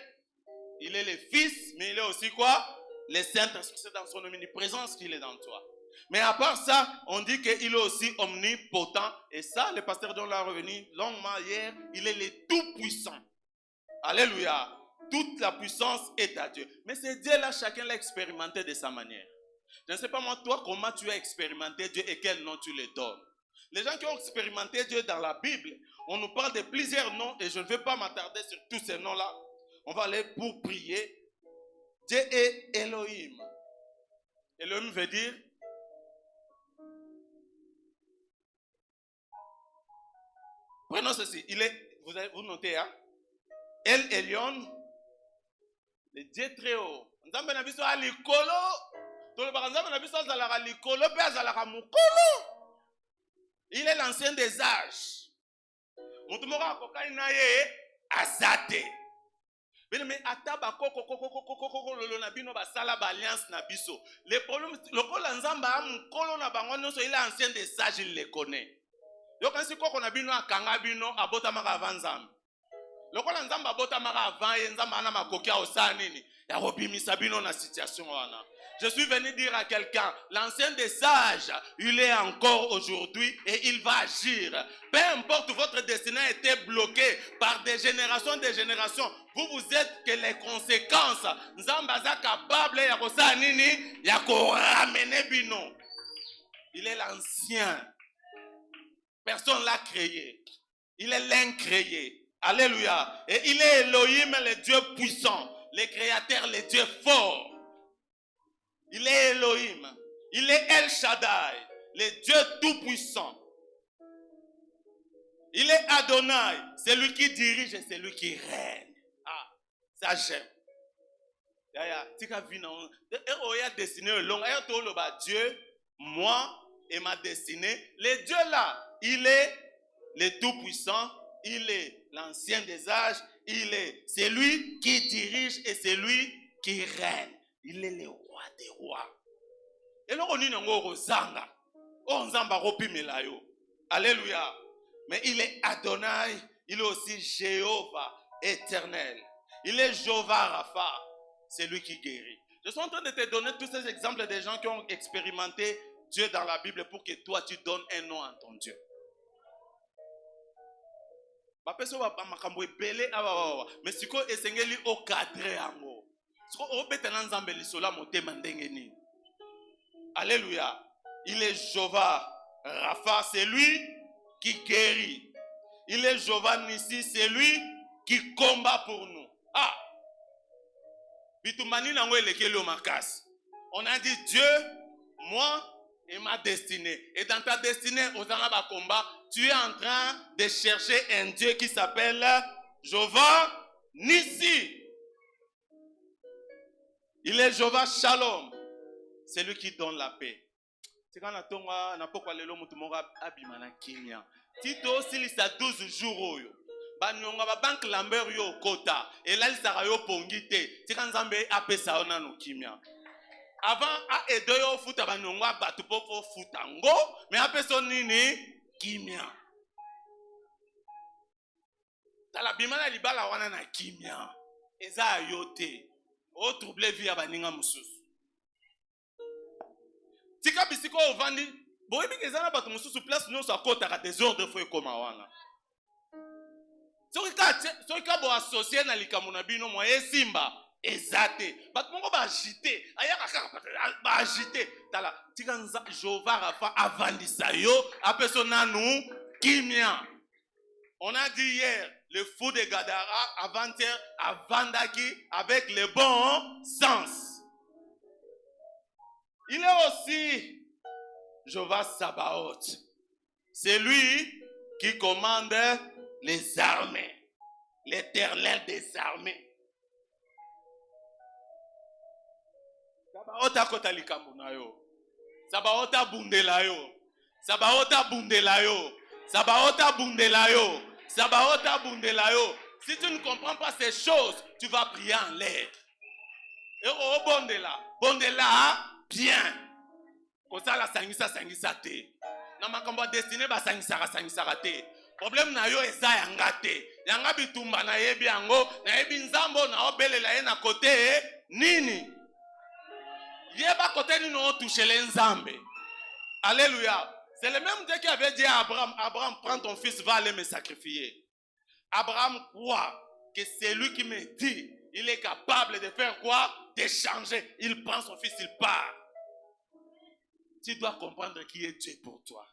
il est le Fils, mais il est aussi quoi? Le Saint-Esprit, c'est dans son omniprésence qu'il est dans toi. Mais à part ça, on dit qu'il est aussi omnipotent. Et ça, le pasteur John l'a revenu longuement hier, il est le tout-puissant. Alléluia. Toute la puissance est à Dieu. Mais c'est Dieu là, chacun l'a expérimenté de sa manière. Je ne sais pas moi, toi, comment tu as expérimenté Dieu et quel nom tu le donnes. Les gens qui ont expérimenté Dieu dans la Bible, on nous parle de plusieurs noms et je ne vais pas m'attarder sur tous ces noms-là. On va aller pour prier. Dieu est Elohim. Elohim veut dire prenons ceci. Il est, vous notez, hein? El Elyon, le Dieu très haut. Nzambe na biso a likolo. Il est l'ancien des âges. Mais ataba le problème le nzamba mukolo na bango nyonso il est ancien des âges, il les connaît. Yo kansi koko na bino akanga bino abota maka avanzam. Lokola nzamba abota maka avant ye nzamba ana makoki a osanini ya robimisa bino na situation wana. Je suis venu dire à quelqu'un, l'ancien des sages, il est encore aujourd'hui et il va agir. Peu importe votre destinée a été bloquée par des générations, vous vous êtes que les conséquences. Nzambaza capable ya kosa nini ya ko ramener bino. Il est l'ancien. Personne l'a créé. Il est l'incréé. Alléluia. Et il est Elohim, le Dieu puissant, le créateur, le Dieu fort. Il est Elohim. Il est El Shaddai, le Dieu tout-puissant. Il est Adonai, c'est lui qui dirige et c'est lui qui règne. Ah, ça j'aime. Dieu, moi et ma destinée. Le Dieu là, il est le tout-puissant, il est l'ancien des âges, c'est lui qui dirige et c'est lui qui règne. Il est le roi des rois. Et là, on dit alléluia. Mais il est Adonai, il est aussi Jéhovah éternel. Il est Jéhovah Rapha, c'est lui qui guérit. Je suis en train de te donner tous ces exemples des gens qui ont expérimenté Dieu dans la Bible pour que toi tu donnes un nom à ton Dieu. Mais si tu es au cadre, alléluia. Il est Jéhovah Rapha, c'est lui qui guérit. Il est Jéhovah Nissi, c'est lui qui combat pour nous. Ah! On a dit Dieu, moi et ma destinée. Et dans ta destinée, aux Anaba combat, tu es en train de chercher un Dieu qui s'appelle Jéhovah Nissi. Il est Jéhovah Shalom. C'est lui qui donne la paix. C'est quand on a pas le lomo tout monde abimana Kenya. Tito silisa 12 jours yo. Banyonga ba bank lamber yo kota. Et là il sera yo pongite. C'est quand Nzambe apesa ona no kimia. Avant a edo yo futa banyonga batu popo futango, mais apesa nini kimia. Tala bimana libala wana na kimia. Eza yote. O trouble vie abaninga mususu. Tika bisiko ovandi, boye bi kezana batu mususu place nyonso akota des ordres fo ekoma wana. Soki ka bo associé na likambo na bino moye simba ezate. Batu mongo ba agité, ayaka kaka ba agité. Tala tika nza Jéhovah Rapha avandisa yo apeso nanu kimia. On a dit hier le fou de Gadara avant-hier avandaki avec le bon sens. Il est aussi Jéhovah Sabaoth. C'est lui qui commande les armées. L'Éternel des armées. Sabaoth a kotali kambunayo. Sabaoth a bundelayo. Sabaoth a bundelayo. Sabaoth a bundelayo. Sabaoth a bundelayo. Si tu ne comprends pas ces choses, tu vas prier en l'air. Et au bondela. Bondela. Bien. Comme ça, la sangisa te. Na makambo destiné ba sangisa te. Problème na yo eza yanga te. Yanga bitumba na yebi yango, na yebi nzambo na obelela ye na côté nini. Yeba côté nini on touche les nzambe. Alléluia. C'est le même Dieu qui avait dit à Abraham, Abraham, prends ton fils, va aller me sacrifier. Abraham croit que c'est lui qui me dit, il est capable de faire quoi? D'échanger. Il prend son fils, il part. Tu dois comprendre qui est Dieu pour toi.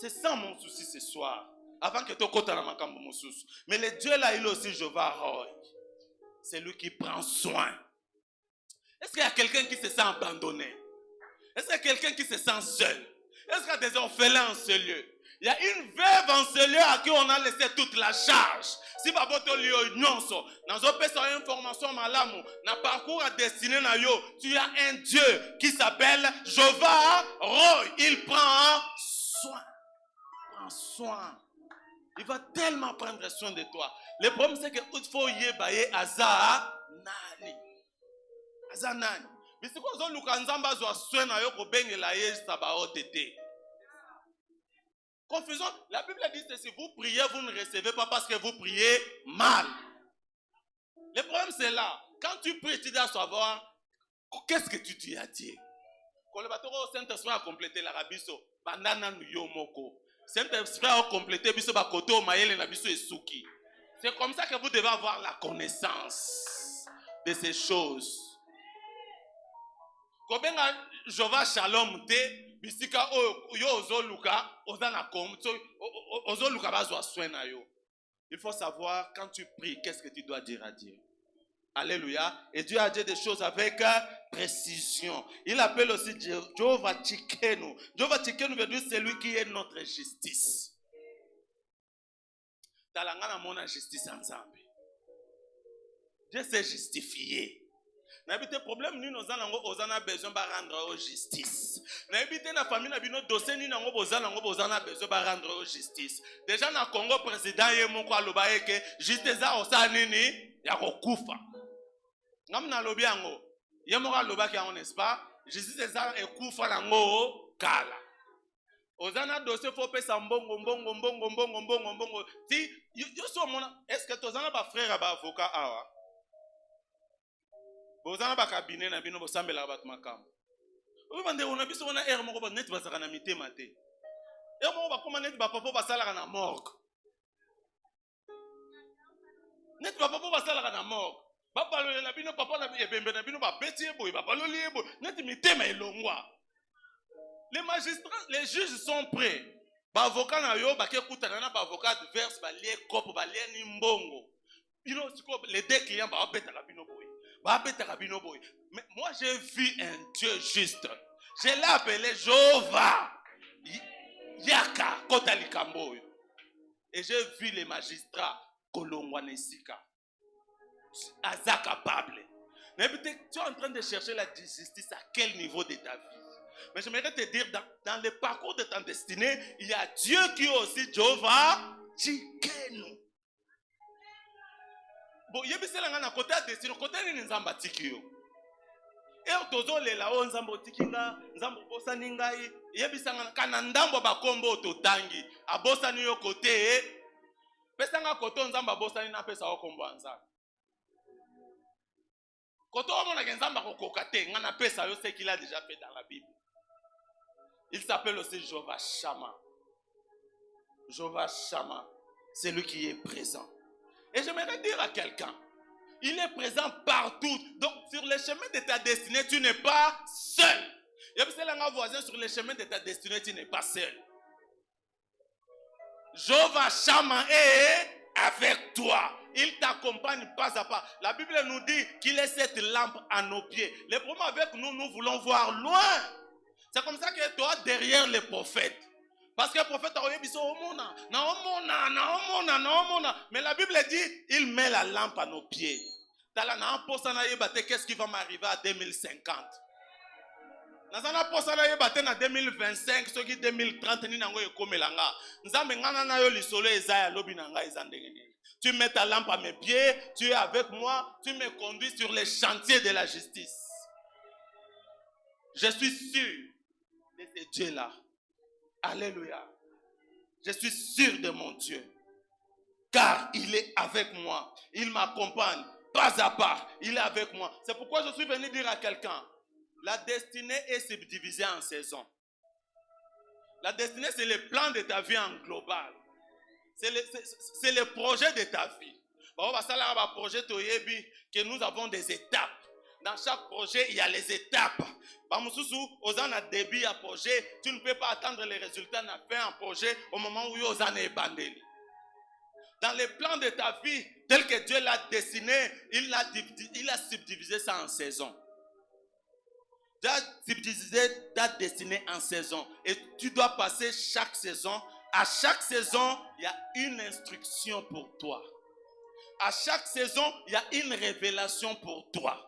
C'est ça mon souci ce soir. Avant que tu aies dans ma cambo mon souci. Mais le Dieu là, il est aussi Jéhovah Roy. C'est lui qui prend soin. Est-ce qu'il y a quelqu'un qui se sent abandonné? Est-ce qu'il y a quelqu'un qui se sent seul? Est-ce qu'il y a des orphelins en ce lieu? Il y a une veuve en ce lieu à qui on a laissé toute la charge. Si baboto liyo nyonso, nazo pesa information malamu, na parcours à destiné na yo, tu as un Dieu qui s'appelle Jéhovah Roy. Il prend soin. Prends soin. Il va tellement prendre soin de toi. Le problème c'est que il faut yebaye aza nani. Aza nani. Mais c'est quoi zo lukanzamba zo soin na yo ko bengela ye Sabaoth tete. Confusion. La Bible dit que si vous priez, vous ne recevez pas parce que vous priez mal. Le problème c'est là. Quand tu pries, tu dois savoir qu'est-ce que tu dis à Dieu. Quand le bateau Saint-Esprit a complété la rabiso, bandana nu yomoko. Saint-Esprit a complété biso ba koto o mayele na biso esuki. C'est comme ça que vous devez avoir la connaissance de ces choses. Kobenga Jéhovah Shalom te. Bisika yo ozoluka ozana komto ozoluka bazwa soin na yo. Il faut savoir quand tu pries qu'est-ce que tu dois dire à Dieu. Alléluia. Et Dieu a dit des choses avec précision. Il appelle aussi Jéhovah Tsikenu. Jéhovah Tsikenu veut dire c'est lui qui est notre justice. Talangana mona justice ensemble. Dieu s'est justifié. N'habite problème ni nos anango ozana besoin ba rendre justice. N'habite na famille na bino dossier ni nango bozana besoin ba rendre justice. Déjà na Congo président ye moko aloba eke justice za osana nini ya kokufa. Ngamna lobi yango. Ye moko aloba ki on n'est-ce pas? Justice za ekufa nango kala. Ozana dossier faut pesa mbongo. Si yo so mona est-ce que tozana ba frère ba avocat awa? Bozana ba cabinet na bino bosambela ba makambo. Oyo bande ona biso ona air moko ba net basaka na mitema te. Air moko ba koma net ba papa basalaka na morgue. Net ba papa basalaka na morgue. Ba balole na bino papa na ebembe na bino ba beti eboy ba balole eboy net mitema elongwa. Les magistrats, les juges sont prêts. Ba avocat na yo ba ke kutana na ba avocat adverse ba lie kopo ba lie ni mbongo. Bino siko les deux clients ba beta kabino boy. Ba beta kabino boy. Mais moi j'ai vu un Dieu juste. Je l'ai appelé Jova. Yaka Kotali Kamboyo. Et j'ai vu les magistrats Kolongwanesika. Aza capable. Mais peut-être tu es en train de chercher la justice à quel niveau de ta vie. Mais j'aimerais te dire, dans le parcours de ta destinée, il y a Dieu qui est aussi Jova Chikenu. Bon, il y a des gens à côté de la destinée, côté de Nzamba Tikio. Et tozo le la o Nzambo Tikinga, Nzambo Bosani ngai, yebisanga kana ndambo bakombo totangi, abosani yo côté, pesanga koto Nzamba bosani na pesa okombo Nzambo. Koto omona ke Nzamba kokoka te, ngana pesa yo ce qu'il a déjà fait dans la Bible. Il s'appelle aussi Jova Shama. Jova Shama, c'est lui qui est présent. Et j'aimerais dire à quelqu'un, il est présent partout. Donc, sur le chemin de ta destinée, tu n'es pas seul. Il y a un voisin sur le chemin de ta destinée, tu n'es pas seul. Jova Shama est avec toi. Il t'accompagne pas à pas. La Bible nous dit qu'il est cette lampe à nos pieds. Le problème avec nous, nous voulons voir loin. C'est comme ça que toi, derrière les prophètes. Parce que le prophète a dit, mais la Bible dit, il met la lampe à nos pieds. Qu'est-ce qui va m'arriver à 2050? En 2025, ce qui 2030, tu mets ta lampe à mes pieds, tu es avec moi, tu me conduis sur les chantiers de la justice. Je suis sûr de ce Dieu-là. Alléluia. Je suis sûr de mon Dieu. Car il est avec moi. Il m'accompagne pas à pas. Il est avec moi. C'est pourquoi je suis venu dire à quelqu'un, la destinée est subdivisée en saisons. La destinée, c'est le plan de ta vie en global. C'est le projet de ta vie. Que nous avons des étapes. Dans chaque projet, il y a les étapes. Début à projet, tu ne peux pas attendre les résultats de un projet au moment où Ozan est bandé. Dans les plans de ta vie, tel que Dieu l'a dessiné, il a subdivisé ça en saisons. Dieu a subdivisé ta destinée en saisons. Et tu dois passer chaque saison. À chaque saison, il y a une instruction pour toi. À chaque saison, il y a une révélation pour toi.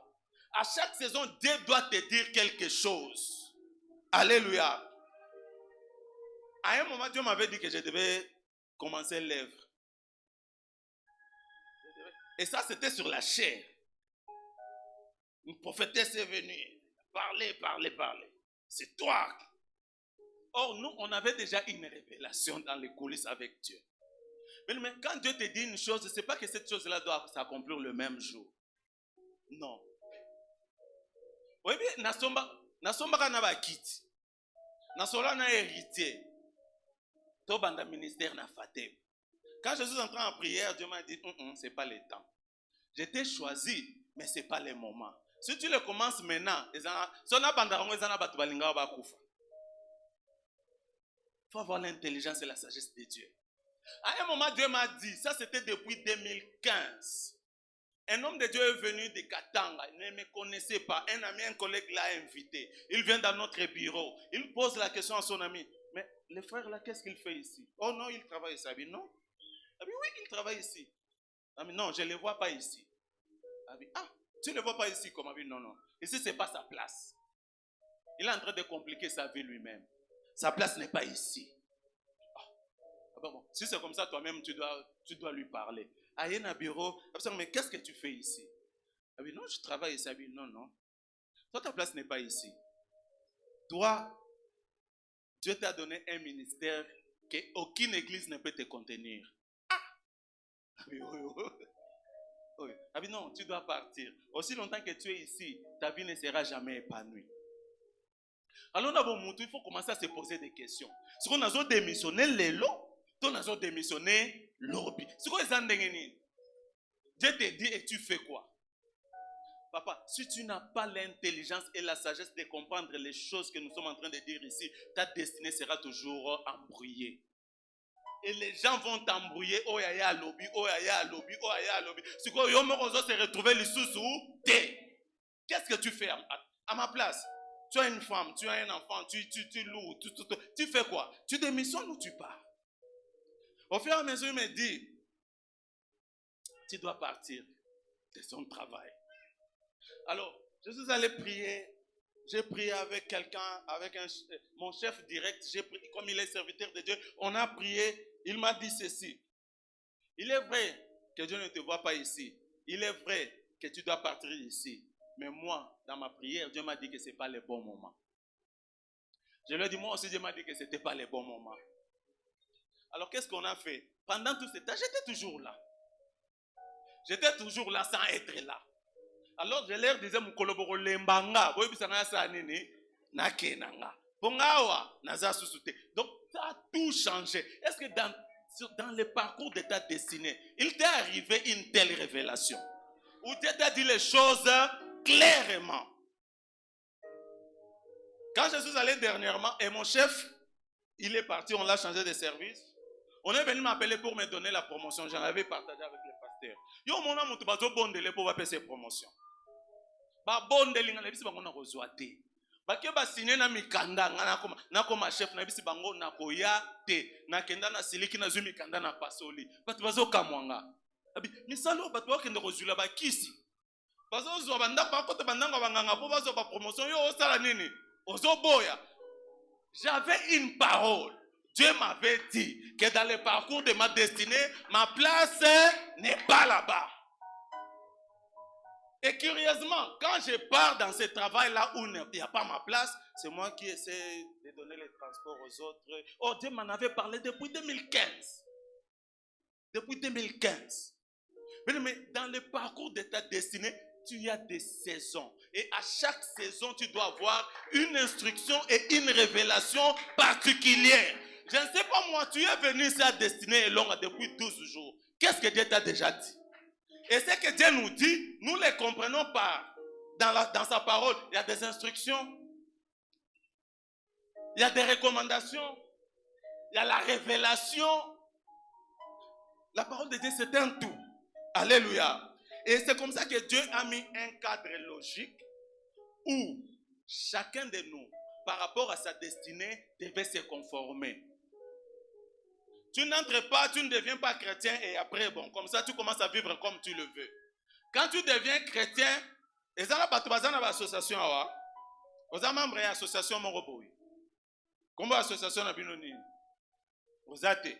À chaque saison, Dieu doit te dire quelque chose. Alléluia. À un moment, Dieu m'avait dit que je devais commencer l'œuvre. Et ça, c'était sur la chair. Une prophétesse est venue. Parler. C'est toi. Or, nous, on avait déjà une révélation dans les coulisses avec Dieu. Mais quand Dieu te dit une chose, ce n'est pas que cette chose-là doit s'accomplir le même jour. Non. Oui, bien, nasomba kana ba kiti. Nasola na héritier. To banda ministère na fatem. Quand je suis entré en prière, Dieu m'a dit, c'est pas le temps. Je t'ai choisi, mais c'est pas le moment. Si tu le commences maintenant, il faut avoir l'intelligence et la sagesse de Dieu. À un moment, Dieu m'a dit, ça c'était depuis 2015. Un homme de Dieu est venu de Katanga, il ne me connaissait pas. Un ami, un collègue l'a invité. Il vient dans notre bureau. Il pose la question à son ami. Mais le frère là, qu'est-ce qu'il fait ici? Oh non, il travaille ici. Abi, non? Abi, oui, il travaille ici. Abi, non, je ne le vois pas ici. Abi, tu ne le vois pas ici comme Abi? Non. Ici, ce n'est pas sa place. Il est en train de compliquer sa vie lui-même. Sa place n'est pas ici. Bon, si c'est comme ça, toi-même, tu dois lui parler. Il y a un bureau. Mais qu'est-ce que tu fais ici? Non, je travaille ici. Non. Toi, ta place n'est pas ici. Toi, Dieu t'a donné un ministère qu'aucune église ne peut te contenir. Non, tu dois partir. Aussi longtemps que tu es ici, ta vie ne sera jamais épanouie. Alors, il faut commencer à se poser des questions. Si on a démissionné les lots, on a démissionné l'orbi. Dieu te dit et tu fais quoi? Papa, si tu n'as pas l'intelligence et la sagesse de comprendre les choses que nous sommes en train de dire ici, ta destinée sera toujours embrouillée. Et les gens vont t'embrouiller. Oh yaya lobby, oh yaya lobby, oh yaya lobby. Si quoi yo moko se retrouver les sous t'es. Qu'est-ce que tu fais à ma place? Tu as une femme, tu as un enfant, tu loues, tu fais quoi? Tu démissionnes ou tu pars? Au fur et à mesure, il me dit, tu dois partir de son travail. Alors, je suis allé prier. J'ai prié avec quelqu'un, avec mon chef direct. J'ai prié, comme il est serviteur de Dieu, on a prié. Il m'a dit ceci. Il est vrai que Dieu ne te voit pas ici. Il est vrai que tu dois partir ici. Mais moi, dans ma prière, Dieu m'a dit que ce n'est pas le bon moment. Je lui ai dit, moi aussi, Dieu m'a dit que ce n'était pas le bon moment. Alors, qu'est-ce qu'on a fait? Pendant tout ce temps, j'étais toujours là. J'étais toujours là sans être là. Alors, je leur disais, mon collaborateur, lembanga, boy bisanga sa nini, na kenanga. Pongawa, naza susute. Donc, ça a tout changé. Est-ce que dans le parcours de ta destinée, il t'est arrivé une telle révélation? Ou Dieu t'a dit les choses clairement? Quand je suis allé dernièrement, et mon chef, il est parti, on l'a changé de service. On est venu m'appeler pour me donner la promotion. J'en avais partagé avec le pasteur. Yo, mon nom, tu vas te bondele pour faire ses promotions. Ba bondeli ngana bisi bango na kozwa te. Ba ke ba signé na mikanda ngana na koma chef na bisi bango na koya te. Na kenda na siliki na zumi mikanda na pasoli. Batu bazo kamwanga. Abi misalo batu bakende kozula ba kisi. Bazo zo banda ba kote bandanga banganga po bazo ba promotion yo osala nini? Ozo boya. J'avais une parole. Dieu m'avait dit que dans le parcours de ma destinée, ma place n'est pas là-bas. Et curieusement, quand je pars dans ce travail-là où il n'y a pas ma place, c'est moi qui essaie de donner les transports aux autres. Oh, Dieu m'en avait parlé depuis 2015. Depuis 2015. Mais dans le parcours de ta destinée, tu as des saisons. Et à chaque saison, tu dois avoir une instruction et une révélation particulière. Je ne sais pas moi, tu es venu ici à destinée longue depuis 12 jours. Qu'est-ce que Dieu t'a déjà dit? Et ce que Dieu nous dit, nous les comprenons pas. Dans sa parole, il y a des instructions. Il y a des recommandations. Il y a la révélation. La parole de Dieu, c'est un tout. Alléluia. Et c'est comme ça que Dieu a mis un cadre logique où chacun de nous, par rapport à sa destinée, devait se conformer. Tu n'entres pas, tu ne deviens pas chrétien et après, bon, comme ça, tu commences à vivre comme tu le veux. Quand tu deviens chrétien, et ça, tu vas dans l'association, vous êtes membre de l'association Moroboui. Comment l'association a binoni? Vous êtes.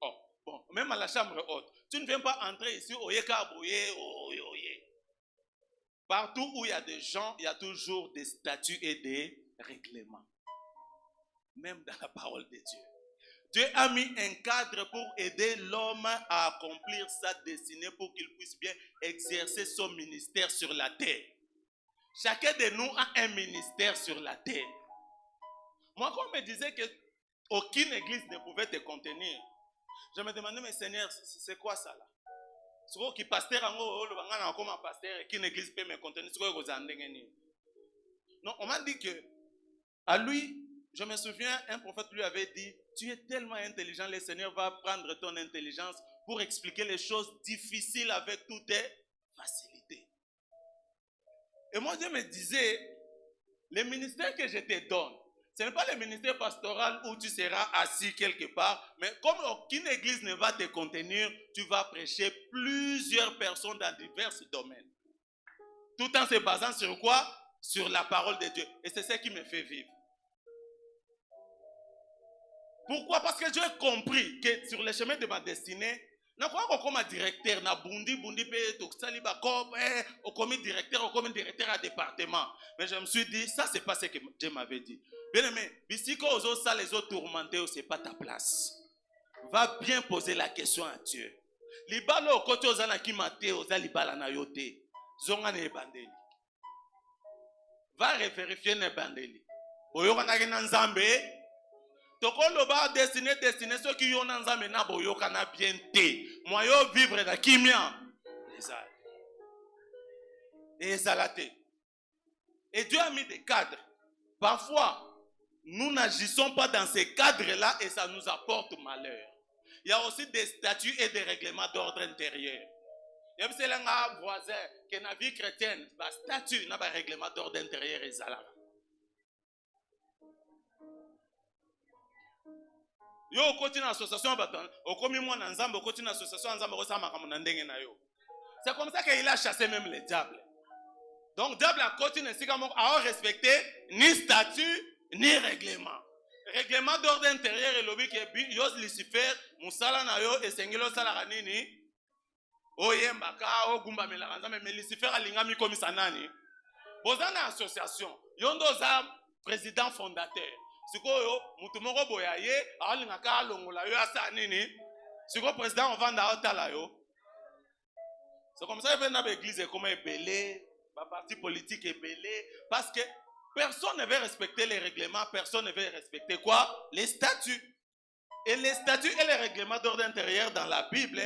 Oh, bon, même à la chambre haute, tu ne viens pas entrer ici au Yekabouye, Partout où il y a des gens, il y a toujours des statuts et des règlements. Même dans la parole de Dieu. Dieu a mis un cadre pour aider l'homme à accomplir sa destinée pour qu'il puisse bien exercer son ministère sur la terre. Chacun de nous a un ministère sur la terre. Moi, quand on me disait qu'aucune église ne pouvait te contenir, je me demandais, mais Seigneur, c'est quoi ça là? C'est qui pasteur comme un pasteur, qu'une église peut me contenir? Non, on m'a dit que à lui, je me souviens, un prophète lui avait dit, tu es tellement intelligent, le Seigneur va prendre ton intelligence pour expliquer les choses difficiles avec toutes tes facilités. Et moi, Dieu me disait, le ministère que je te donne, ce n'est pas le ministère pastoral où tu seras assis quelque part, mais comme aucune église ne va te contenir, tu vas prêcher plusieurs personnes dans divers domaines. Tout en se basant sur quoi? Sur la parole de Dieu. Et c'est ce qui me fait vivre. Pourquoi? Parce que Dieu a compris que sur le chemin de ma destinée, je ne crois pas comme directeur, comme directeur à département. Mais je me suis dit, ça c'est pas ce que Dieu m'avait dit. Bien aimé, si ça les autres tourmentés, ce n'est pas ta place. Va bien poser la question à Dieu. Libalo kote ozana ki mate oza libala na yote. Zonga ne bandeli. Va vérifier ne bandeli. Boyoka na kena nzambe. Tokolo ba destiné ceux qui yon nzambe na boyoka na bien te. Moyo vivre na kimia. Et salate. Et Dieu a mis des cadres. Parfois, nous n'agissons pas dans ces cadres-là et ça nous apporte malheur. il y a aussi des statuts et des règlements d'ordre intérieur. Il y a un voisin qui est dans la vie chrétienne, un statut, un règlement d'ordre intérieur et ça. Yo continue l'association, au commis moi dans Zambie, au continue l'association en Zambie, c'est comme ça qu'il a chassé même les diables. Donc, diable a continué à respecter ni statut ni règlement. Règlement d'ordre intérieur et lobby qui est Yos Lucifer, Moussala Nayo et Sengelo Salaranini. Oye Mbaka, O Gumba Melaranza, mais Lucifer a l'ingami comme Sanani. Bozana association, Yondoza, président fondateur. Sikoyo, Mutumoro Boyaye, Alingaka Longola, Yo Asanini. Siko président, on va dans Otalayo. C'est comme ça que l'église est comme belé, le parti politique est belé, parce que personne ne veut respecter les règlements, personne ne veut respecter quoi? Les statuts. Et les statuts et les règlements d'ordre intérieur dans la Bible,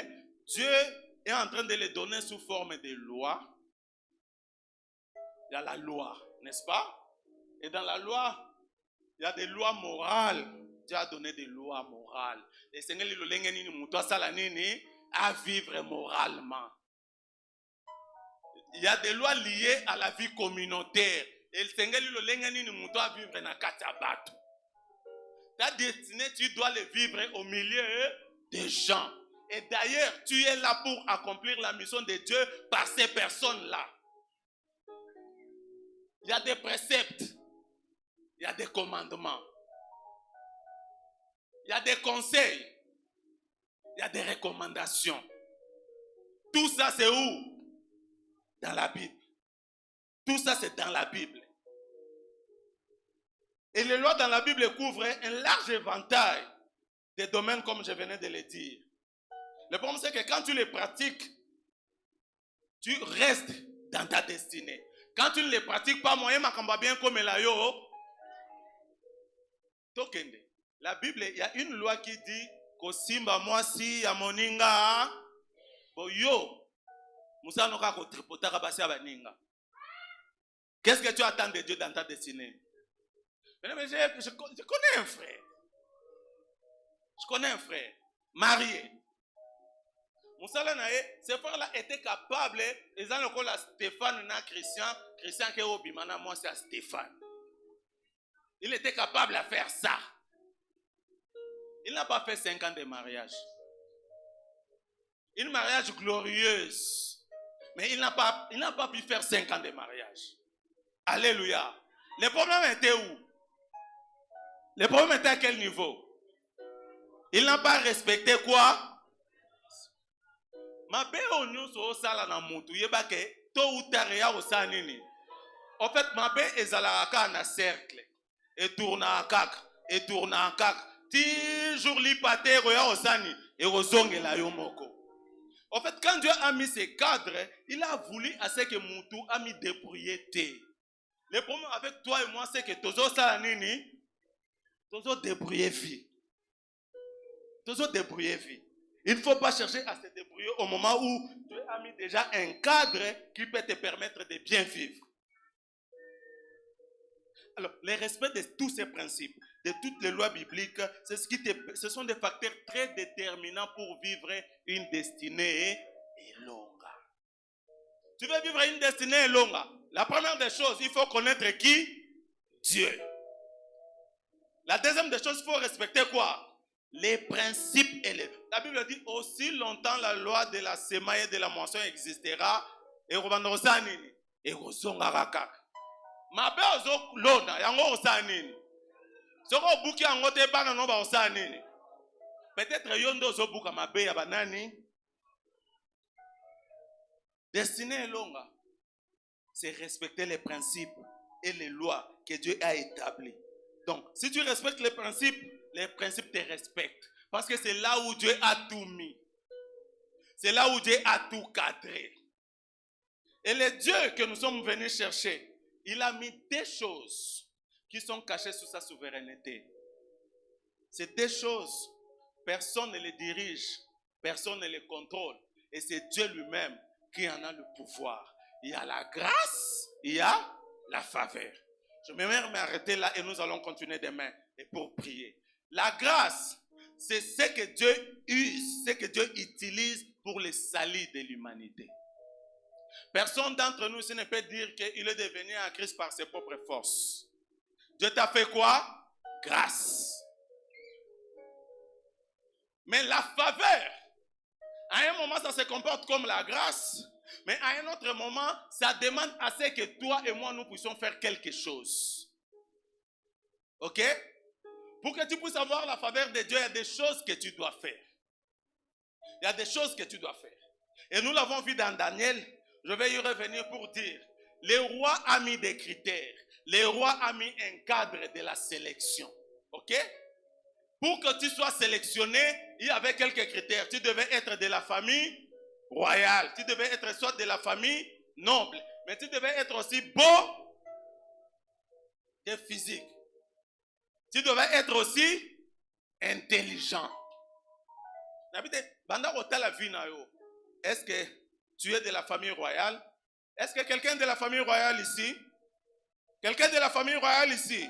Dieu est en train de les donner sous forme de loi. Il y a la loi, n'est-ce pas? Et dans la loi, il y a des lois morales. Dieu a donné des lois morales. Et Seigneur, à vivre moralement. Il y a des lois liées à la vie communautaire. Et le Seigneur lui le doit vivre dans Katabato. Ta destinée, tu dois le vivre au milieu des gens. Et d'ailleurs, tu es là pour accomplir la mission de Dieu par ces personnes-là. Il y a des préceptes. Il y a des commandements. Il y a des conseils. Il y a des recommandations. Tout ça, c'est où? Dans la Bible. Tout ça, c'est dans la Bible. Et les lois dans la Bible couvrent un large éventail de domaines comme je venais de le dire. Le problème, c'est que quand tu les pratiques, tu restes dans ta destinée. Quand tu ne les pratiques pas, moyen makamba bien comme la yo. Tokende. La Bible, il y a une loi qui dit Kosimba moi si ya moninga boyo. Qu'est-ce que tu attends de Dieu dans ta destinée? Je connais un frère. Je connais un frère marié. Ce frère-là était capable, ils ont encore la Stéphane, Christian qui est au Bimana, moi c'est Stéphane. Il était capable de faire ça. Il n'a pas fait 5 ans de mariage. Une mariage glorieuse. Mais il n'a pas pu faire 5 ans de mariage. Alléluia. Le problème était où? Le problème était à quel niveau? Il n'a pas respecté quoi? Ma belle oignon sur sala na mutu yebake to utaria osanini. En fait, ma belle ezalaka na cercle et tourne à kak. Toujours li pate roya osani et ozongela yo moko. En fait, quand Dieu a mis ses cadres, il a voulu à ce que Moutou a mis débrouillé. Le problème avec toi et moi, c'est que tozo salanini, tozo débrouillé vie. Tozo débrouillé vie. Il ne faut pas chercher à se débrouiller au moment où Dieu a mis déjà un cadre qui peut te permettre de bien vivre. Alors, le respect de tous ces principes, de toutes les lois bibliques, ce sont des facteurs très déterminants pour vivre une destinée longue. Tu veux vivre une destinée longue? La première des choses, il faut connaître qui? Dieu. La deuxième des choses, il faut respecter quoi? Les principes élevés. La Bible dit aussi longtemps la loi de la semaille et de la moisson existera. Et ma belle ozo lona yango osanini. Soko buki yango te bana no ba osanini. Peut-être yondo ozo buka ma belle ya banani. Destinée longue, c'est respecter les principes et les lois que Dieu a établies. Donc, si tu respectes les principes te respectent. Parce que c'est là où Dieu a tout mis. C'est là où Dieu a tout cadré. Et le Dieu que nous sommes venus chercher, il a mis des choses qui sont cachées sous sa souveraineté. Ces deux choses, personne ne les dirige, personne ne les contrôle. Et c'est Dieu lui-même qui en a le pouvoir. Il y a la grâce, il y a la faveur. Je vais m'arrêter là et nous allons continuer demain et pour prier. La grâce, c'est ce que Dieu use, ce que Dieu utilise pour le salut de l'humanité. Personne d'entre nous ne peut dire qu'il est devenu un Christ par ses propres forces. Dieu t'a fait quoi? Grâce. Mais la faveur, à un moment, ça se comporte comme la grâce, mais à un autre moment, ça demande à ce que toi et moi, nous puissions faire quelque chose. Ok? Pour que tu puisses avoir la faveur de Dieu, il y a des choses que tu dois faire. Il y a des choses que tu dois faire. Et nous l'avons vu dans Daniel, je vais y revenir pour dire, le roi a mis des critères, le roi a mis un cadre de la sélection. Ok? Pour que tu sois sélectionné, il y avait quelques critères. Tu devais être de la famille royale. Tu devais être soit de la famille noble. Mais tu devais être aussi beau et physique. Tu devais être aussi intelligent. Est-ce que tu es de la famille royale? Est-ce que quelqu'un de la famille royale ici? Quelqu'un de la famille royale ici?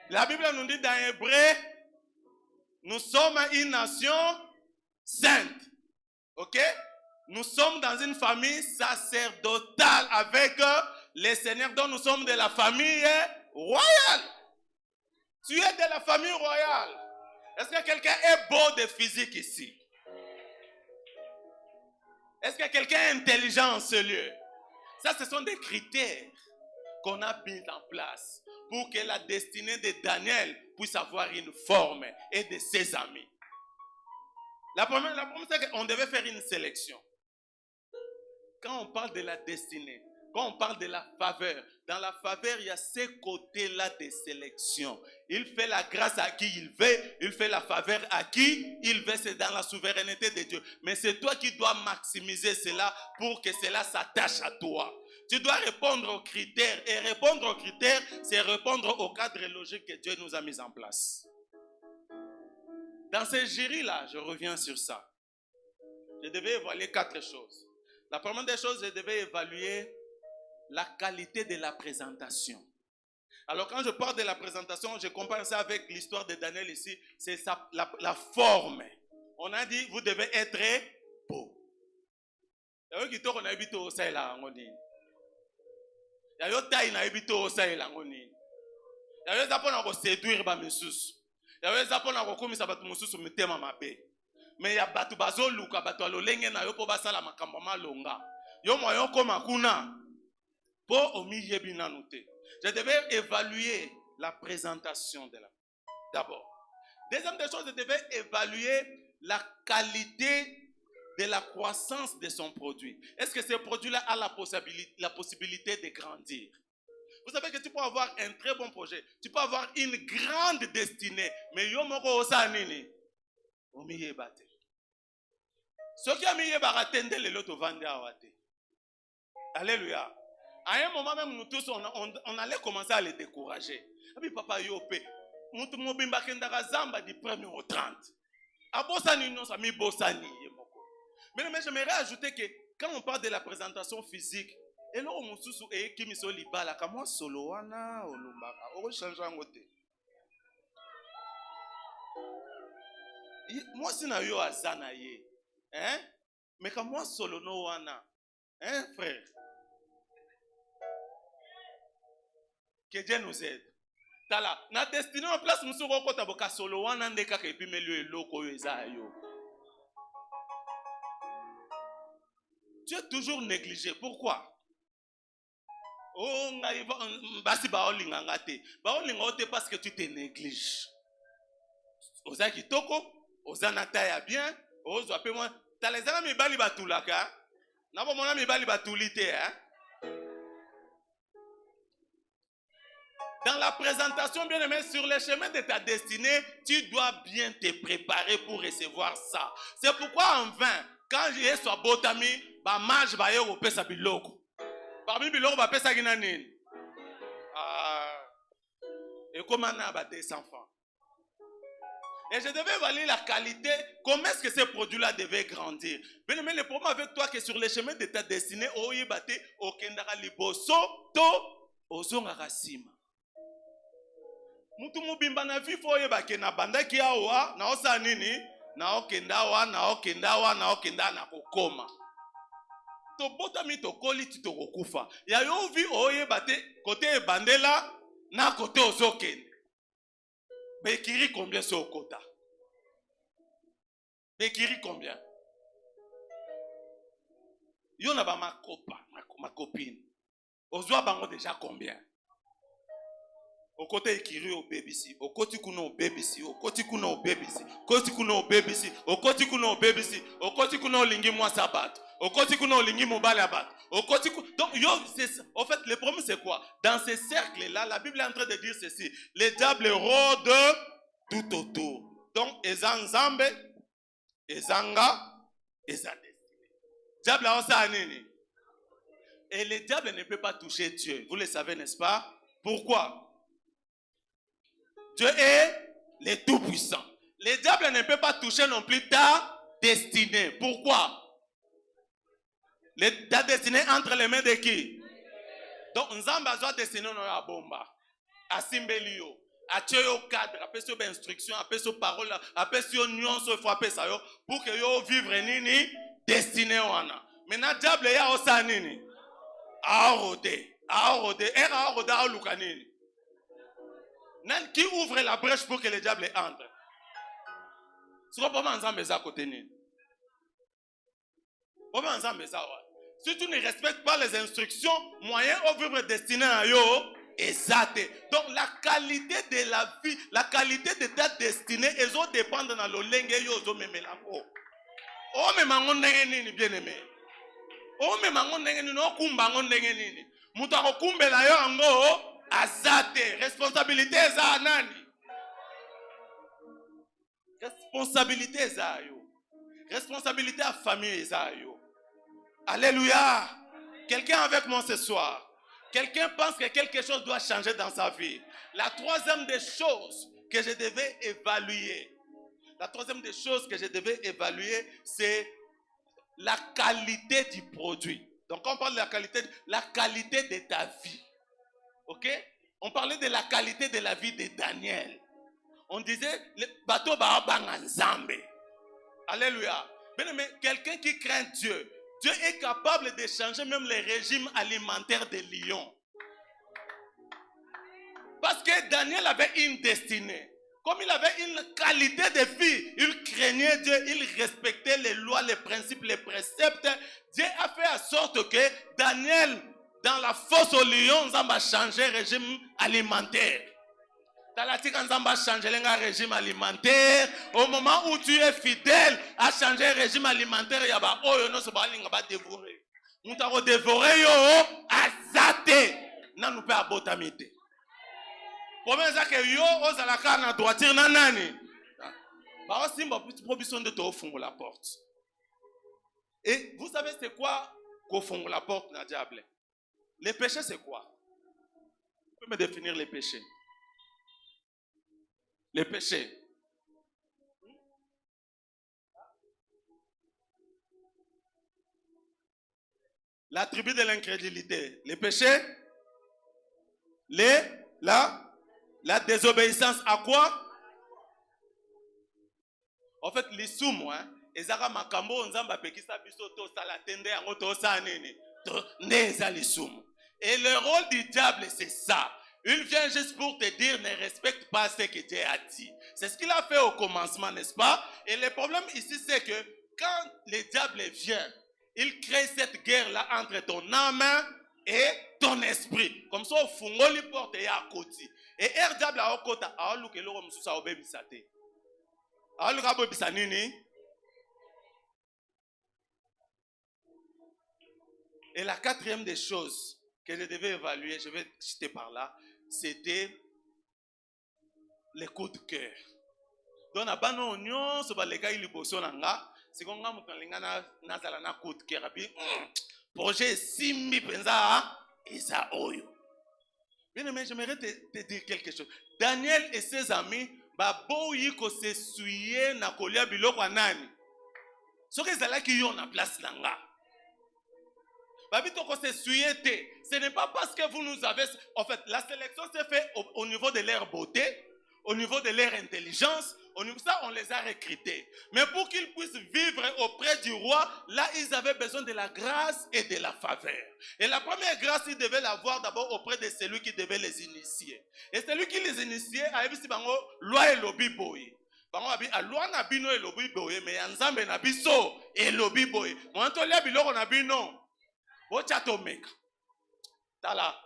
La Bible nous dit dans Hébreu, nous sommes une nation sainte. Ok? Nous sommes dans une famille sacerdotale avec les seigneurs dont nous sommes de la famille royale. Tu es de la famille royale. Est-ce que quelqu'un est beau de physique ici? Est-ce que quelqu'un est intelligent en ce lieu? Ça, ce sont des critères qu'on a mis en place pour que la destinée de Daniel puisse avoir une forme et de ses amis. La première c'est qu'on devait faire une sélection. Quand on parle de la destinée, quand on parle de la faveur, dans la faveur, il y a ce côté-là de sélection. Il fait la grâce à qui il veut, il fait la faveur à qui il veut, c'est dans la souveraineté de Dieu. Mais c'est toi qui dois maximiser cela pour que cela s'attache à toi. Tu dois répondre aux critères. Et répondre aux critères, c'est répondre au cadre logique que Dieu nous a mis en place. Dans ce jury-là, je reviens sur ça. Je devais évaluer 4 choses. La première des choses, je devais évaluer la qualité de la présentation. Alors quand je parle de la présentation, je compare ça avec l'histoire de Daniel ici. C'est la forme. On a dit, vous devez être beau. Il y a qui on a habité au Sahel à Angonine. Il y a taille na habité au Sahel à Angonine. Il y a zapon à séduire ba mesusu. Il y a zapon à komisa batu mususu mitema mabe. Mais il y a batu bazo luka batu alolenge na yo po basala makambo malonga. Yo moyo koma kuna. Pour omiye binanote. Je devais évaluer la présentation de la. D'abord. Deuxième des choses, je devais évaluer la qualité de la croissance de son produit. Est-ce que ce produit-là a la possibilité de grandir? Vous savez que tu peux avoir un très bon projet. Tu peux avoir une grande destinée. Mais yo moko osanini. Omiye bate. Ce qui a mis baratende le loto vende awate. Alléluia. À un moment même, nous tous, on allait commencer à les décourager. Et puis papa yope, mutu mobimba kendaka zamba du 1er au 30. Abosani non sa mi bosani. Mais j'aimerais ajouter que quand on parle de la présentation physique, et là on mususu e kimiso libala ka moi solo wana olumbaka o changer ngote. Moi si na yo azana ye. Hein? Mais ka moi solo no wana. Hein frère? Que Dieu nous aide. Tala, na destiné en place musu ko taboka solo wana ndeka ka epimelu eloko yo eza yo. Tu es toujours négligé. Pourquoi? Oh, basi baolinga ngate. Baolinga ote parce que tu te négliges. Oza kitoko, oza nataya bien, ozo ape moi. Talezana mibali batulaka. Nabo mona mibali batulite hein. Dans la présentation, bien aimé, sur le chemin de ta destinée, tu dois bien te préparer pour recevoir ça. C'est pourquoi en vain, quand je sois botami, ba mage ba yo pesa biloko. Parmi biloko ba pesa gina nini? Et comment na ba des enfants. Et je devais évaluer la qualité, comment est-ce que ces produits-là devaient grandir. Bien aimé, le problème avec toi, que sur le chemin de ta destinée, oye bate okendara liboso to ozonga rasima. Mutu mubimba na vi foye bake na banda ki awa na osa nini na okenda na kokoma. To bota mi to koli ti to kokufa. Ya yo vi oye bate kote bandela na kote ozokende. Bekiri combien so kota? Bekiri combien? Yo na ba ma copine. Ozwa bango déjà combien? Au côté écrit au BBC, au côté kuno au BBC, au côté kuno au BBC, côté kuno au BBC, au côté kuno au BBC, au côté kuno lingi moi sabat, au côté kuno lingi mobile abat, au côté donc yo en fait le problème c'est quoi? Dans ces cercles là, la Bible est en train de dire ceci, les diables rôdent tout autour. Donc ezanzambe, ezanga, ezadestiné. Diable a ça nini? Et le diable ne peut pas toucher Dieu. Vous le savez, n'est-ce pas? Pourquoi? Dieu est le Tout-Puissant. Le diable ne peut pas toucher non plus ta destinée. Pourquoi? Ta destinée entre les mains de qui? Donc, Nzamba a destiné à bomba. À Simbelio. À Théo cadre. À Pessio instruction. À Pessio parole. À Pessio nuance. Frapper ça. Pour que yo vivre nini. Destiné wana. Maintenant, diable ya osa nini. Aorode. Aorode. Era aorode a lukanini. Qui ouvre la brèche pour que le diable entre? Si tu ne respectes pas les instructions, moyen au vivre destiné à yo, exact. Donc la qualité de la vie, la qualité de ta destinée, elles ont dépendre dans le lenge yo zo memelako. Oh mais mangon nini bien aimé. Oh mais mangon nini no kumba ngon nini. Mutako kumbe la yo ango. Azate, responsabilité za nani? Responsabilité za yo. Responsabilité à famille za yo. Alléluia. Quelqu'un avec moi ce soir. Quelqu'un pense que quelque chose doit changer dans sa vie. La troisième des choses que je devais évaluer. La troisième des choses que je devais évaluer, c'est la qualité du produit. Donc quand on parle de la qualité de ta vie. Ok? On parlait de la qualité de la vie de Daniel. On disait, le bateau Nzambe. Alléluia. Mais quelqu'un qui craint Dieu, Dieu est capable de changer même les régimes alimentaires des lions. Parce que Daniel avait une destinée. Comme il avait une qualité de vie, il craignait Dieu, il respectait les lois, les principes, les préceptes. Dieu a fait en sorte que Daniel, dans la fosse aux lions, on va changer le régime alimentaire. Dans la tique, on va changer le régime alimentaire. Au moment où tu es fidèle à changer le régime alimentaire, il y a pas oh non, c'est pas on va dévorer. On t'a dévoré yo azate. Na nous peut abotamité. Problème c'est que yo ozalaka na droiture na nani. Ba osimba proposition de te ofungo la porte. Et vous savez c'est quoi qu'on fongo la porte na diable? Les péchés, c'est quoi? Vous pouvez me définir les péchés? Les péchés. La tribu de l'incrédulité. Les péchés? La désobéissance à quoi? En fait, les soumons, hein? Ezaka makambo nzamba pekisa biso to sala tende yango to sa nini. Et le rôle du diable, c'est ça. Il vient juste pour te dire, ne respecte pas ce que Dieu a dit. C'est ce qu'il a fait au commencement, n'est-ce pas? Et le problème ici, c'est que quand le diable vient, il crée cette guerre-là entre ton âme et ton esprit. Comme ça, au fond, on lui porte à côté. Et le diable a au côté, a lu que l'homme soit obéissate. A lu que l'homme Et la quatrième des choses que je devais évaluer, je vais citer par là, c'était les coups de cœur. Donc, à bano union, c'est pas les gars ils bossent nanga, c'est qu'on a mutanlinga na zala na coup de cœur. Puis projet simbi penza et ça oyo. Bien aimé, j'aimerais te dire quelque chose. Daniel et ses amis, ba boyi ko se suyer na kolia biloko anani. Ce que c'est là qui yon na place nanga. Ce n'est pas parce que vous nous avez... En fait, la sélection s'est faite au niveau de leur beauté. au niveau de leur intelligence, au niveau de ça, on les a recrutés. Mais pour qu'ils puissent vivre auprès du roi, là, ils avaient besoin de la grâce et de la faveur. Et la première grâce, ils devaient l'avoir d'abord auprès de celui qui devait les initier. Et celui qui les initiait, a dit, loi et lobby boy. Bango abi alwa na bino e lobby boy, mais nzambe na biso e lobby boy. Mo to lia biloko na bino. O chato meka. Tala.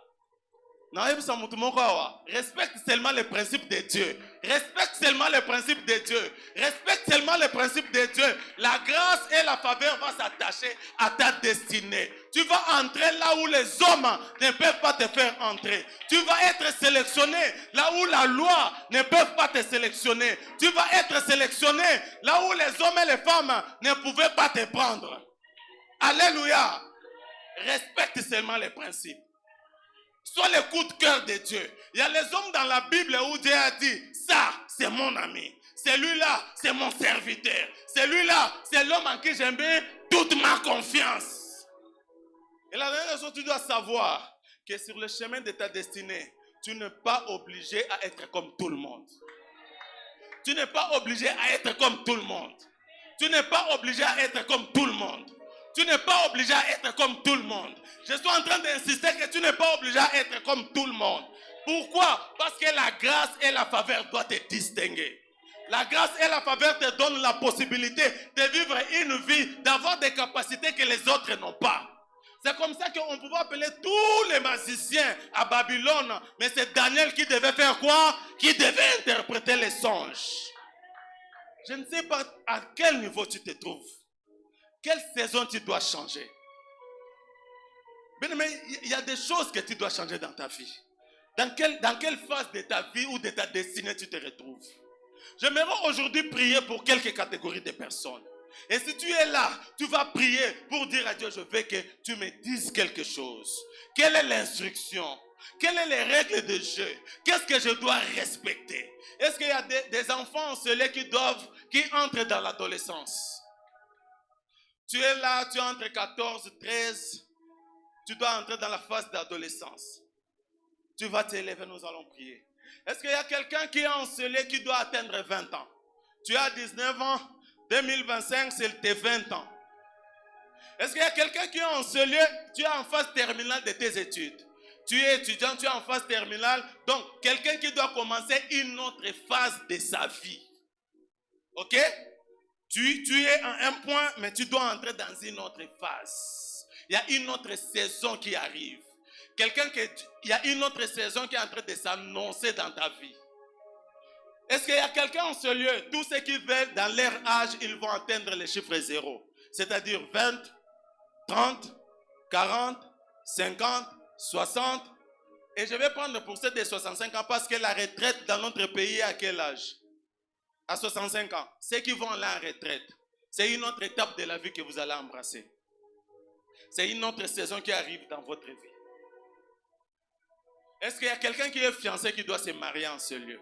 Respecte seulement les principes de Dieu. Respecte seulement les principes de Dieu. Respecte seulement les principes de Dieu. La grâce et la faveur vont s'attacher à ta destinée. Tu vas entrer là où les hommes ne peuvent pas te faire entrer. Tu vas être sélectionné là où la loi ne peut pas te sélectionner. Tu vas être sélectionné là où les hommes et les femmes ne pouvaient pas te prendre. Alléluia. Respecte seulement les principes. Sois le coup de cœur de Dieu. Il y a les hommes dans la Bible où Dieu a dit, ça, c'est mon ami. Celui-là, c'est mon serviteur. Celui-là, c'est l'homme en qui j'ai mis toute ma confiance. Et la dernière chose, tu dois savoir que sur le chemin de ta destinée, tu n'es pas obligé à être comme tout le monde. Tu n'es pas obligé à être comme tout le monde. Tu n'es pas obligé à être comme tout le monde. Tu n'es pas obligé à être comme tout le monde. Je suis en train d'insister que tu n'es pas obligé à être comme tout le monde. Pourquoi? Parce que la grâce et la faveur doivent te distinguer. La grâce et la faveur te donnent la possibilité de vivre une vie, d'avoir des capacités que les autres n'ont pas. C'est comme ça qu'on pouvait appeler tous les magiciens à Babylone. Mais c'est Daniel qui devait faire quoi? Qui devait interpréter les songes. Je ne sais pas à quel niveau tu te trouves. Quelle saison tu dois changer? Mais il y a des choses que tu dois changer dans ta vie. Dans quelle phase de ta vie ou de ta destinée tu te retrouves? J'aimerais aujourd'hui prier pour quelques catégories de personnes. Et si tu es là, tu vas prier pour dire à Dieu, je veux que tu me dises quelque chose. Quelle est l'instruction? Quelles sont les règles de jeu? Qu'est-ce que je dois respecter? Est-ce qu'il y a des enfants encelés qui entrent dans l'adolescence? Tu es là, tu es entre 14 et 13. Tu dois entrer dans la phase d'adolescence. Tu vas t'élever, nous allons prier. Est-ce qu'il y a quelqu'un qui est encelé qui doit atteindre 20 ans? Tu as 19 ans, 2025, c'est tes 20 ans. Est-ce qu'il y a quelqu'un qui est encelé? Tu es en phase terminale de tes études. Tu es étudiant, tu es en phase terminale. Donc, quelqu'un qui doit commencer une autre phase de sa vie. Ok? Tu es à un point, mais tu dois entrer dans une autre phase. Il y a une autre saison qui arrive. Il y a une autre saison qui est en train de s'annoncer dans ta vie. Est-ce qu'il y a quelqu'un en ce lieu? Tous ceux qui veulent, dans leur âge, ils vont atteindre les chiffres 0. C'est-à-dire 20, 30, 40, 50, 60. Et je vais prendre pour ceux de 65 ans parce que la retraite dans notre pays est à quel âge? À 65 ans. Ceux qui vont aller en retraite, c'est une autre étape de la vie que vous allez embrasser. C'est une autre saison qui arrive dans votre vie. Est-ce qu'il y a quelqu'un qui est fiancé qui doit se marier en ce lieu?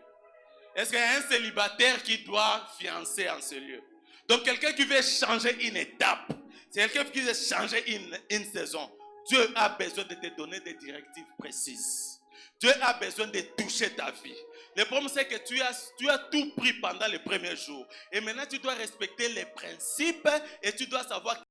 Est-ce qu'il y a un célibataire qui doit fiancer en ce lieu? Donc quelqu'un qui veut changer une étape, c'est quelqu'un qui veut changer une saison. Dieu a besoin de te donner des directives précises. Dieu a besoin de toucher ta vie. Le problème c'est que tu as tout pris pendant les premiers jours. Et maintenant tu dois respecter les principes et tu dois savoir